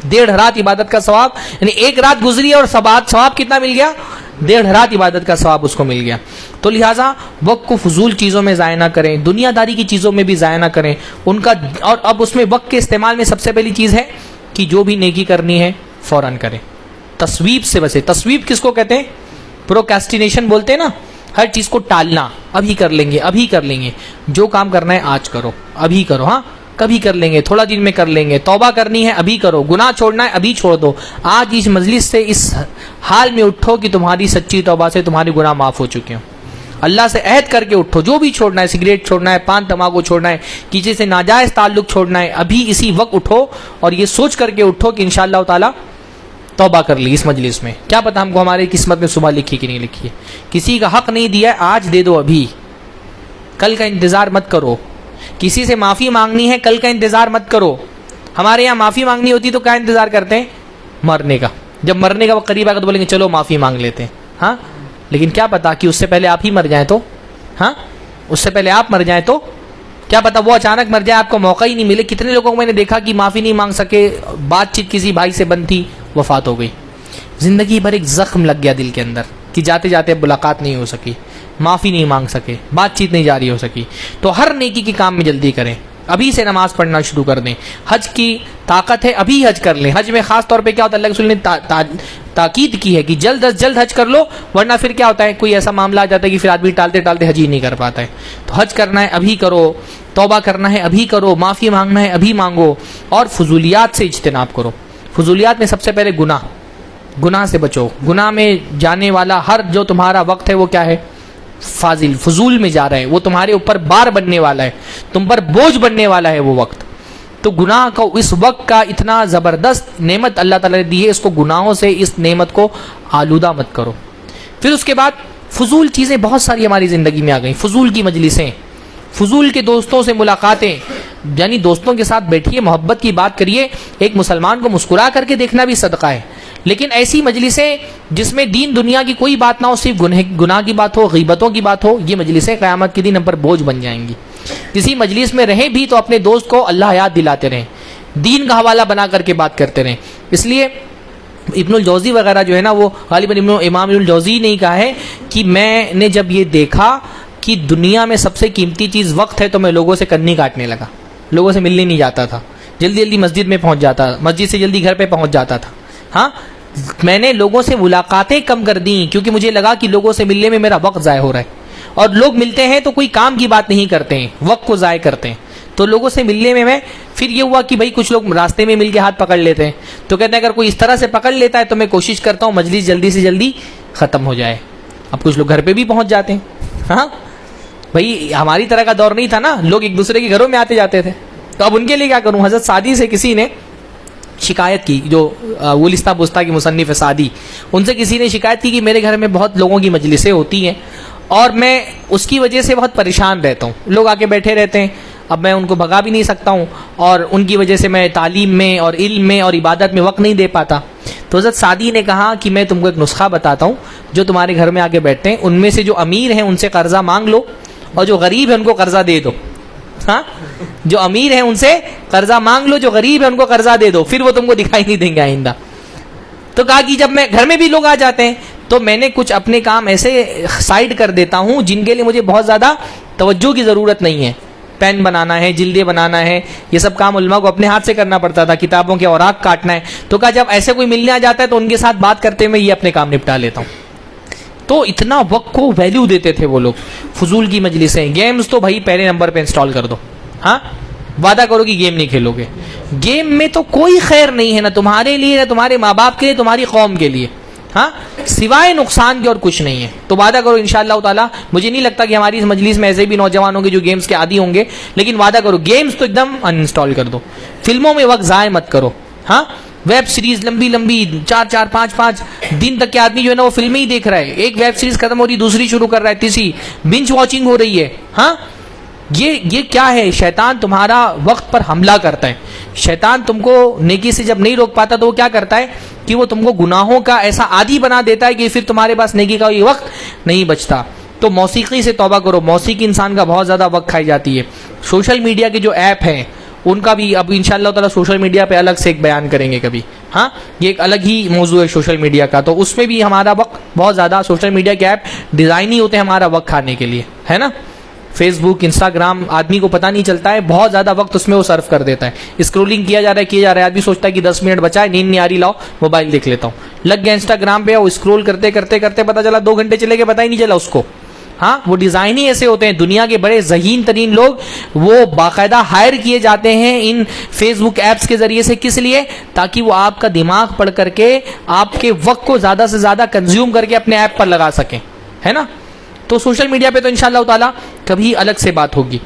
1.5 رات عبادت کا ثواب, یعنی ایک رات گزری اور ثواب کتنا مل گیا, 1.5 رات عبادت کا ثواب اس کو مل گیا. تو لہٰذا وقت کو فضول چیزوں میں ضائع نہ کریں, دنیا داری کی چیزوں میں بھی ضائع نہ کریں ان کا. اور اب اس میں وقت کے استعمال میں سب سے پہلی چیز ہے کہ جو بھی نیکی کرنی ہے فوراً کریں, تصویب سے بچیں. تصویب کس کو کہتے ہیں, پروکیسٹینیشن بولتے ہیں نا, ہر چیز کو ٹالنا, ابھی کر لیں گے, ابھی کر لیں گے. جو کام کرنا ہے آج کرو, ابھی کرو, ہاں کبھی کر لیں گے, تھوڑا دن میں کر لیں گے. توبہ کرنی ہے ابھی کرو, گناہ چھوڑنا ہے ابھی چھوڑ دو. آج اس مجلس سے اس حال میں اٹھو کہ تمہاری سچی توبہ سے تمہارے گناہ معاف ہو چکے ہوں. اللہ سے عہد کر کے اٹھو, جو بھی چھوڑنا ہے, سگریٹ چھوڑنا ہے, پان تمباکو چھوڑنا ہے, کسی سے ناجائز تعلق چھوڑنا ہے, ابھی اسی وقت اٹھو اور یہ سوچ کر کے اٹھو کہ انشاءاللہ تعالی توبہ کر لی اس مجلس میں. کیا پتہ ہم کو ہماری قسمت میں صبح لکھی کہ نہیں لکھی ہے. کسی کا حق نہیں دیا ہے, آج دے دو ابھی, کل کا انتظار مت کرو. کسی سے معافی مانگنی ہے, کل کا انتظار مت کرو. ہمارے یہاں معافی مانگنی ہوتی تو کیا انتظار کرتے ہیں, مرنے کا. جب مرنے کا وقت قریب آئے گا تو بولیں گے چلو معافی مانگ لیتے ہیں. ہاں, لیکن کیا پتا کہ اس سے پہلے آپ ہی مر جائیں تو, ہاں اس سے پہلے آپ مر جائیں تو کیا پتا وہ اچانک مر جائے, آپ کو موقع ہی نہیں ملے. کتنے لوگوں کو میں نے دیکھا کہ معافی نہیں مانگ سکے, بات چیت کسی بھائی سے بند تھی, وفات ہو گئی. زندگی بھر ایک زخم لگ گیا دل کے اندر کہ جاتے جاتے ملاقات نہیں ہو سکی, معافی نہیں مانگ سکے, بات چیت نہیں جاری ہو سکی. تو ہر نیکی کے کام میں جلدی کریں, ابھی سے نماز پڑھنا شروع کر دیں. حج کی طاقت ہے ابھی حج کر لیں. حج میں خاص طور پہ کیا ہوتا ہے, اللہ کے رسول نے تاکید کی ہے کہ جلد از جلد حج کر لو, ورنہ پھر کیا ہوتا ہے کوئی ایسا معاملہ آ جاتا ہے کہ پھر آدمی ٹالتے ٹالتے حج ہی نہیں کر پاتا ہے. تو حج کرنا ہے ابھی کرو, توبہ کرنا ہے ابھی کرو, معافی مانگنا ہے ابھی مانگو, اور فضولیات سے اجتناب کرو. فضولیات میں سب سے پہلے گناہ سے بچو. گناہ میں جانے والا ہر جو تمہارا وقت ہے وہ کیا ہے, فضول میں جا رہا ہے, وہ تمہارے اوپر بار بننے والا ہے, تم پر بوجھ بننے والا ہے وہ وقت. تو گناہ کو, اس وقت کا اتنا زبردست نعمت اللہ تعالیٰ نے دی ہے, اس کو گناہوں سے اس نعمت کو آلودہ مت کرو. پھر اس کے بعد فضول چیزیں بہت ساری ہماری زندگی میں آ گئیں. فضول کی مجلسیں, فضول کے دوستوں سے ملاقاتیں, یعنی دوستوں کے ساتھ بیٹھیے, محبت کی بات کریے. ایک مسلمان کو مسکرا کر کے دیکھنا بھی صدقہ ہے. لیکن ایسی مجلسیں جس میں دین دنیا کی کوئی بات نہ ہو, صرف گناہ کی بات ہو, غیبتوں کی بات ہو, یہ مجلسیں قیامت کے دن ہم پر بوجھ بن جائیں گی. کسی مجلس میں رہیں بھی تو اپنے دوست کو اللہ یاد دلاتے رہیں, دین کا حوالہ بنا کر کے بات کرتے رہیں. اس لیے ابن الجوزی وغیرہ جو ہے نا, وہ غالباً امام ابن الجوزی نے کہا ہے کہ میں نے جب یہ دیکھا کہ دنیا میں سب سے قیمتی چیز وقت ہے, تو میں لوگوں سے کنی کاٹنے لگا, لوگوں سے ملنے نہیں جاتا تھا, جلدی جلدی مسجد میں پہنچ جاتا, مسجد سے جلدی گھر پہ پہنچ جاتا تھا. ہاں, میں نے لوگوں سے ملاقاتیں کم کر دیں کیونکہ مجھے لگا کہ لوگوں سے ملنے میں میرا وقت ضائع ہو رہا ہے. اور لوگ ملتے ہیں تو کوئی کام کی بات نہیں کرتے ہیں, وقت کو ضائع کرتے ہیں. تو لوگوں سے ملنے میں پھر یہ ہوا کہ بھائی کچھ لوگ راستے میں مل کے ہاتھ پکڑ لیتے ہیں, تو کہتے ہیں اگر کوئی اس طرح سے پکڑ لیتا ہے تو میں کوشش کرتا ہوں مجلس جلدی سے جلدی ختم ہو جائے. اب کچھ لوگ گھر پہ بھی پہنچ جاتے ہیں. ہاں بھائی, ہماری طرح کا دور نہیں تھا نا, لوگ ایک دوسرے کے گھروں میں آتے جاتے تھے. تو اب ان کے لیے کیا کروں. حضرت سعدی سے کسی نے شکایت کی, جو ولستہ بستہ کی مصنف سعدی, ان سے کسی نے شکایت کی کہ میرے گھر میں بہت لوگوں کی مجلسیں ہوتی ہیں اور میں اس کی وجہ سے بہت پریشان رہتا ہوں. لوگ آ کے بیٹھے رہتے ہیں, اب میں ان کو بھگا بھی نہیں سکتا ہوں, اور ان کی وجہ سے میں تعلیم میں اور علم میں اور عبادت میں وقت نہیں دے پاتا. تو حضرت سعدی نے کہا کہ میں تم کو ایک نسخہ بتاتا ہوں, جو تمہارے گھر میں آ کے بیٹھتے ہیں ان میں سے جو امیر ہیں ان سے قرضہ مانگ لو, اور جو غریب ہیں ان کو قرضہ دے دو. ہاں, جو امیر ہیں ان سے قرضہ مانگ لو, جو غریب ہیں ان کو قرضہ دے دو, پھر وہ تم کو دکھائی نہیں دیں گے آئندہ. تو کہا کہ جب میں گھر میں بھی لوگ آ جاتے ہیں تو میں نے کچھ اپنے کام ایسے سائڈ کر دیتا ہوں جن کے لیے مجھے بہت زیادہ توجہ کی ضرورت نہیں ہے. پین بنانا ہے, جلدیں بنانا ہے, یہ سب کام علماء کو اپنے ہاتھ سے کرنا پڑتا تھا, کتابوں کے اوراق کاٹنا ہے. تو کہا جب ایسے کوئی ملنے آ جاتا ہے تو ان کے ساتھ بات کرتے میں یہ اپنے کام نپٹا لیتا ہوں. تو اتنا وقت کو ویلیو دیتے تھے وہ لوگ. فضول کی مجلسیں, گیمز تو بھائی پہلے نمبر پہ انسٹال کر دو. ہاں, وعدہ کرو کہ گیم نہیں کھیلو گے. گیم میں تو کوئی خیر نہیں ہے, نہ تمہارے لیے, نہ تمہارے ماں باپ کے لیے, تمہاری قوم کے لیے, ہاں, سوائے نقصان کے اور کچھ نہیں ہے. تو وعدہ کرو انشاءاللہ تعالیٰ. مجھے نہیں لگتا کہ ہماری اس مجلس میں ایسے بھی نوجوان ہوں گے جو گیمز کے عادی ہوں گے, لیکن وعدہ کرو گیمز تو ایک دم ان انسٹال کر دو. فلموں میں وقت ضائع مت کرو. ہاں, ویب سیریز لمبی لمبی 4 5 دن تک کے آدمی جو ہے نا وہ فلمیں ہی دیکھ رہا ہے. ایک ویب سیریز ختم ہو رہی, دوسری شروع کر رہا ہے, تیسری بنج واچنگ ہو رہی ہے. ہاں, یہ کیا ہے؟ شیطان تمہارا وقت پر حملہ کرتا ہے. شیطان تم کو نیکی سے جب نہیں روک پاتا تو وہ کیا کرتا ہے کہ وہ تم کو گناہوں کا ایسا عادی بنا دیتا ہے کہ پھر تمہارے پاس نیکی کا یہ وقت نہیں بچتا. تو موسیقی سے توبہ کرو. موسیقی انسان کا بہت زیادہ وقت کھائی جاتی ہے. سوشل میڈیا کے جو ایپ ہیں ان کا بھی اب انشاءاللہ تعالی سوشل میڈیا پہ الگ سے ایک بیان کریں گے کبھی. ہاں, یہ ایک الگ ہی موضوع ہے سوشل میڈیا کا. تو اس میں بھی ہمارا وقت بہت زیادہ, سوشل میڈیا کے ایپ ڈیزائن ہی ہوتے ہیں ہمارا وقت کھانے کے لیے, ہے نا. فیس بک, انسٹاگرام, آدمی کو پتہ نہیں چلتا ہے, بہت زیادہ وقت اس میں وہ صرف کر دیتا ہے. اسکرولنگ کیا جا رہا ہے, آدمی سوچتا ہے کہ 10 منٹ بچا ہے, نیند نہیں آ رہی, لاؤ موبائل دیکھ لیتا ہوں. لگ گیا انسٹاگرام پہ, وہ اسکرول کرتے کرتے کرتے پتہ چلا 2 گھنٹے چلے گئے, پتہ ہی نہیں چلا اس کو. ہاں, وہ ڈیزائن ہی ایسے ہوتے ہیں. دنیا کے بڑے ذہین ترین لوگ وہ باقاعدہ ہائر کیے جاتے ہیں ان فیس بک ایپس کے ذریعے سے. کس لیے؟ تاکہ وہ آپ کا دماغ پڑھ کر کے آپ کے وقت کو زیادہ سے زیادہ کنزیوم کر کے اپنے ایپ پر لگا سکیں, ہے نا. تو سوشل میڈیا پہ تو انشاءاللہ تعالی کبھی الگ سے بات ہوگی.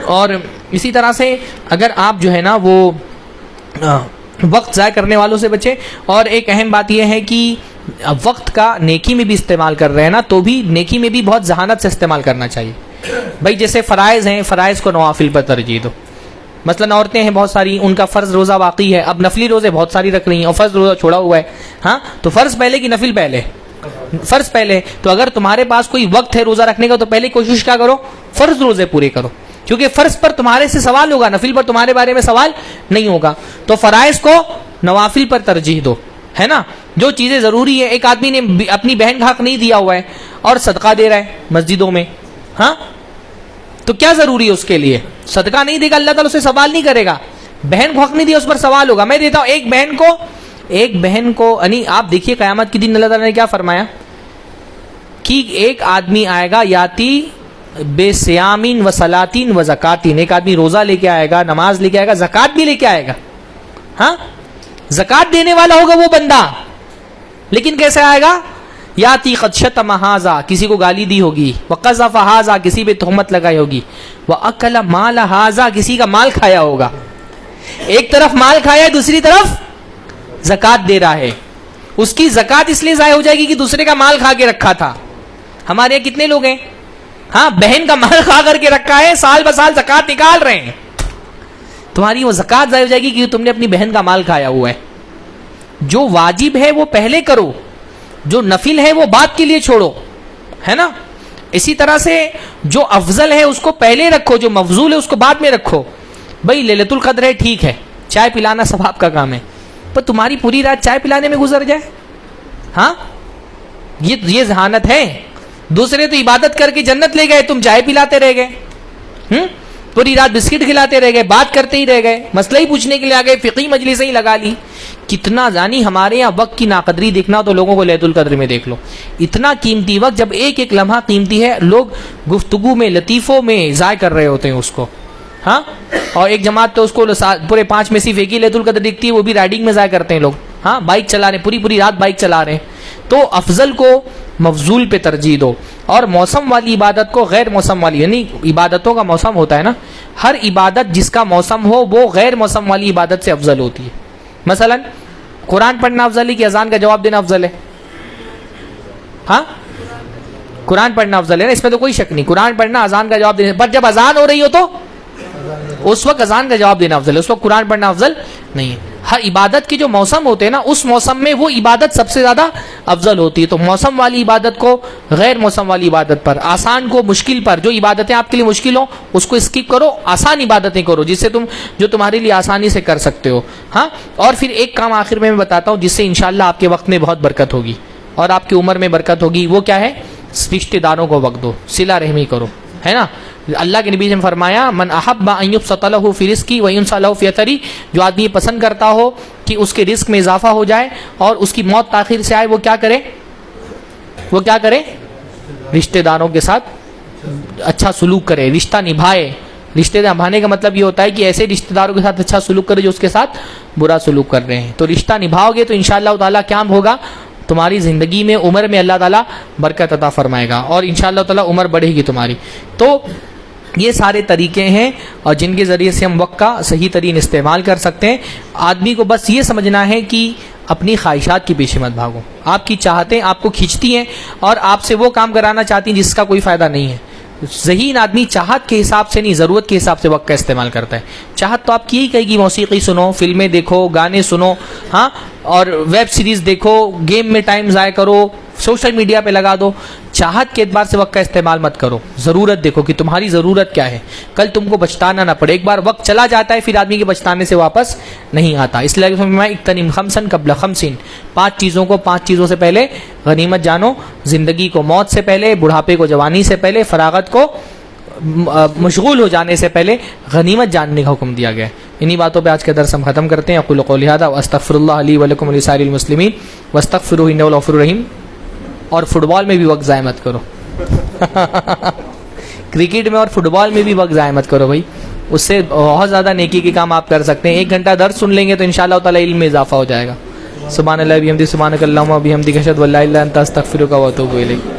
اور اسی طرح سے اگر آپ جو ہے نا وہ وقت ضائع کرنے والوں سے بچیں. اور ایک اہم بات یہ ہے کہ وقت کا نیکی میں بھی استعمال کر رہے ہیں نا, تو بھی نیکی میں بھی بہت ذہانت سے استعمال کرنا چاہیے. بھائی جیسے فرائض ہیں, فرائض کو نوافل پر ترجیح دو. مثلاً عورتیں ہیں بہت ساری, ان کا فرض روزہ باقی ہے, اب نفلی روزے بہت ساری رکھ رہی ہیں اور فرض روزہ چھوڑا ہوا ہے. ہاں, تو فرض پہلے کہ نفل پہلے؟ فرض پہلے. تو اگر تمہارے پاس کوئی وقت ہے روزہ رکھنے کا تو پہلے کوشش کیا کرو, فرض روزے پورے کرو, کیونکہ فرض پر تمہارے سے سوال ہوگا, نفل پر تمہارے بارے میں سوال نہیں ہوگا. تو فرائض کو نوافل پر ترجیح دو, ہے نا. جو چیزیں ضروری ہے, ایک آدمی نے اپنی بہن کا حق نہیں دیا ہوا ہے اور صدقہ دے رہا ہے مسجدوں میں, ہاں, تو کیا ضروری ہے اس کے لیے؟ صدقہ نہیں دے گا, اللہ تعالیٰ اسے سوال نہیں کرے گا. بہن کو حق نہیں دیا, اس پر سوال ہوگا. میں دیتا ہوں ایک بہن کو یعنی آپ دیکھیے قیامت کے دن اللہ تعالیٰ نے کیا فرمایا کہ ایک آدمی آئے گا یاتی بے سیامین و سلاطین و زکاتین, ایک آدمی روزہ لے کے آئے گا, نماز لے کے آئے گا, زکات بھی لے کے آئے گا. ہاں, زکات دینے والا ہوگا وہ بندہ, لیکن کیسے آئے گا؟ یاتی قد شتم ھذا, کسی کو گالی دی ہوگی, وقذف ھذا, کسی پہ تہمت لگائی ہوگی, واکل مال ھذا, کسی کا مال کھایا ہوگا. ایک طرف مال کھایا, دوسری طرف زکات دے رہا ہے. اس کی زکات اس لیے ضائع ہو جائے گی کہ دوسرے کا مال کھا کے رکھا تھا. ہمارے یہاں کتنے لوگ ہیں, ہاں, بہن کا مال کھا کر کے رکھا ہے, سال ب سال زکات نکال رہے ہیں. تمہاری وہ زکات ضائع ہو جائے گی کہ تم نے اپنی بہن کا مال کھایا ہوا ہے. جو واجب ہے وہ پہلے کرو, جو نفل ہے وہ بعد کے لیے چھوڑو, ہے نا. اسی طرح سے جو افضل ہے اس کو پہلے رکھو, جو مفضول ہے اس کو بعد میں رکھو. بھائی لیلۃ القدر ہے, ٹھیک ہے, چائے پلانا سب آپ کا کام ہے, پر تمہاری پوری رات چائے پلانے میں گزر جائے, ہاں, یہ ذہانت ہے. دوسرے تو عبادت کر کے جنت لے گئے, تم چائے پلاتے رہ گئے, پوری رات بسکٹ کھلاتے رہ گئے, بات کرتے ہی رہ گئے, مسئلہ ہی پوچھنے کے لیے آ گئے, فقہی مجلس ہی لگا لی. کتنا جانی ہمارے یہاں وقت کی ناقدری دیکھنا تو لوگوں کو لیلۃ القدر میں دیکھ لو. اتنا قیمتی وقت, جب ایک ایک لمحہ قیمتی ہے, لوگ گفتگو میں, لطیفوں میں ضائع کر رہے ہوتے ہیں اس کو, ہاں. اور ایک جماعت تو اس کو پورے 5 میں صرف ایک ہی لیلۃ القدر دکھتی ہے, وہ بھی رائڈنگ میں ضائع کرتے ہیں لوگ, ہاں, بائک چلا رہے ہیں, پوری رات بائک چلا رہے ہیں. تو افضل کو مفضول پہ ترجیح دو, اور موسم والی عبادت کو غیر موسم والی, یعنی عبادتوں کا موسم ہوتا ہے نا, ہر عبادت جس کا موسم ہو وہ غیر موسم والی عبادت سے افضل ہوتی ہے. مثلا قرآن پڑھنا افضل ہے کہ اذان کا جواب دینا افضل ہے؟ ہاں, قرآن پڑھنا افضل ہے نا, اس میں تو کوئی شک نہیں. قرآن پڑھنا, اذان کا جواب دینا, پر جب اذان ہو رہی ہو تو اس وقت اذان کا جواب دینا افضل ہے, اس وقت قرآن پڑھنا افضل نہیں ہے. ہر عبادت کے جو موسم ہوتے ہیں نا, اس موسم میں وہ عبادت سب سے زیادہ افضل ہوتی ہے. تو موسم والی عبادت کو غیر موسم والی عبادت پر, آسان کو مشکل پر, جو عبادتیں آپ کے لیے مشکل ہوں اس کو اسکپ کرو, آسان عبادتیں کرو جس سے جو تمہارے لیے آسانی سے کر سکتے ہو. ہاں, اور پھر ایک کام آخر میں بتاتا ہوں جس سے انشاءاللہ آپ کے وقت میں بہت برکت ہوگی اور آپ کی عمر میں برکت ہوگی. وہ کیا ہے؟ رشتے داروں کو وقت دو, صلہ رحمی کرو, ہے نا. اللہ کے نبی نے فرمایا, من احب ان یبسط له فی رزقی وینسى له فی اثری, جو آدمی یہ پسند کرتا ہو کہ اس کے رزق میں اضافہ ہو جائے اور اس کی موت تاخیر سے آئے, وہ کیا کرے؟ رشتہ داروں کے ساتھ اچھا سلوک کرے, رشتہ نبھائے. رشتے نبھانے کا مطلب یہ ہوتا ہے کہ ایسے رشتہ داروں کے ساتھ اچھا سلوک کرے جو اس کے ساتھ برا سلوک کر رہے ہیں. تو رشتہ نبھاؤ گے تو انشاءاللہ تعالیٰ کیا ہوگا, تمہاری زندگی میں, عمر میں اللہ تعالیٰ برکت عطا فرمائے گا اور انشاءاللہ تعالیٰ عمر بڑھے گی تمہاری. تو یہ سارے طریقے ہیں اور جن کے ذریعے سے ہم وقت کا صحیح ترین استعمال کر سکتے ہیں. آدمی کو بس یہ سمجھنا ہے کہ اپنی خواہشات کے پیچھے مت بھاگو. آپ کی چاہتیں آپ کو کھینچتی ہیں اور آپ سے وہ کام کرانا چاہتی ہیں جس کا کوئی فائدہ نہیں ہے. ذہین آدمی چاہت کے حساب سے نہیں, ضرورت کے حساب سے وقت کا استعمال کرتا ہے. چاہت تو آپ کی ہی کہے گی موسیقی سنو, فلمیں دیکھو, گانے سنو, ہاں, اور ویب سیریز دیکھو, گیم میں ٹائم ضائع کرو, سوشل میڈیا پہ لگا دو. چاہت کے اعتبار سے وقت کا استعمال مت کرو. ضرورت دیکھو کہ تمہاری ضرورت کیا ہے, کل تم کو بچتانا نہ پڑے. ایک بار وقت چلا جاتا ہے پھر آدمی کے بچتانے سے واپس نہیں آتا. اس لیے میں اغتنم خمسن قبل خمسین, 5 چیزوں کو 5 چیزوں سے پہلے غنیمت جانو. زندگی کو موت سے پہلے, بڑھاپے کو جوانی سے پہلے, فراغت کو مشغول ہو جانے سے پہلے غنیمت جاننے کا حکم دیا گیا ہے. انہی باتوں پہ آج کا درس ہم ختم کرتے ہیں. اقول قولی ھذا واستغفر اللہ لی ولکم ولسائر المسلمین واستغفروہ انہ غفور رحیم. اور فٹ بال میں بھی وقت ضائع مت کرو. کرکٹ میں اور فٹ بال میں بھی وقت ضائع مت کرو بھائی, اس سے بہت زیادہ نیکی کے کام آپ کر سکتے ہیں. 1 گھنٹہ درس سن لیں گے تو انشاءاللہ تعالی علم میں اضافہ ہو جائے گا. سبحان اللہ بحمدہ, سبحانک اللہم وبحمدک, اشہد ان لا الہ الا انت, استغفرک و اتوب الیک.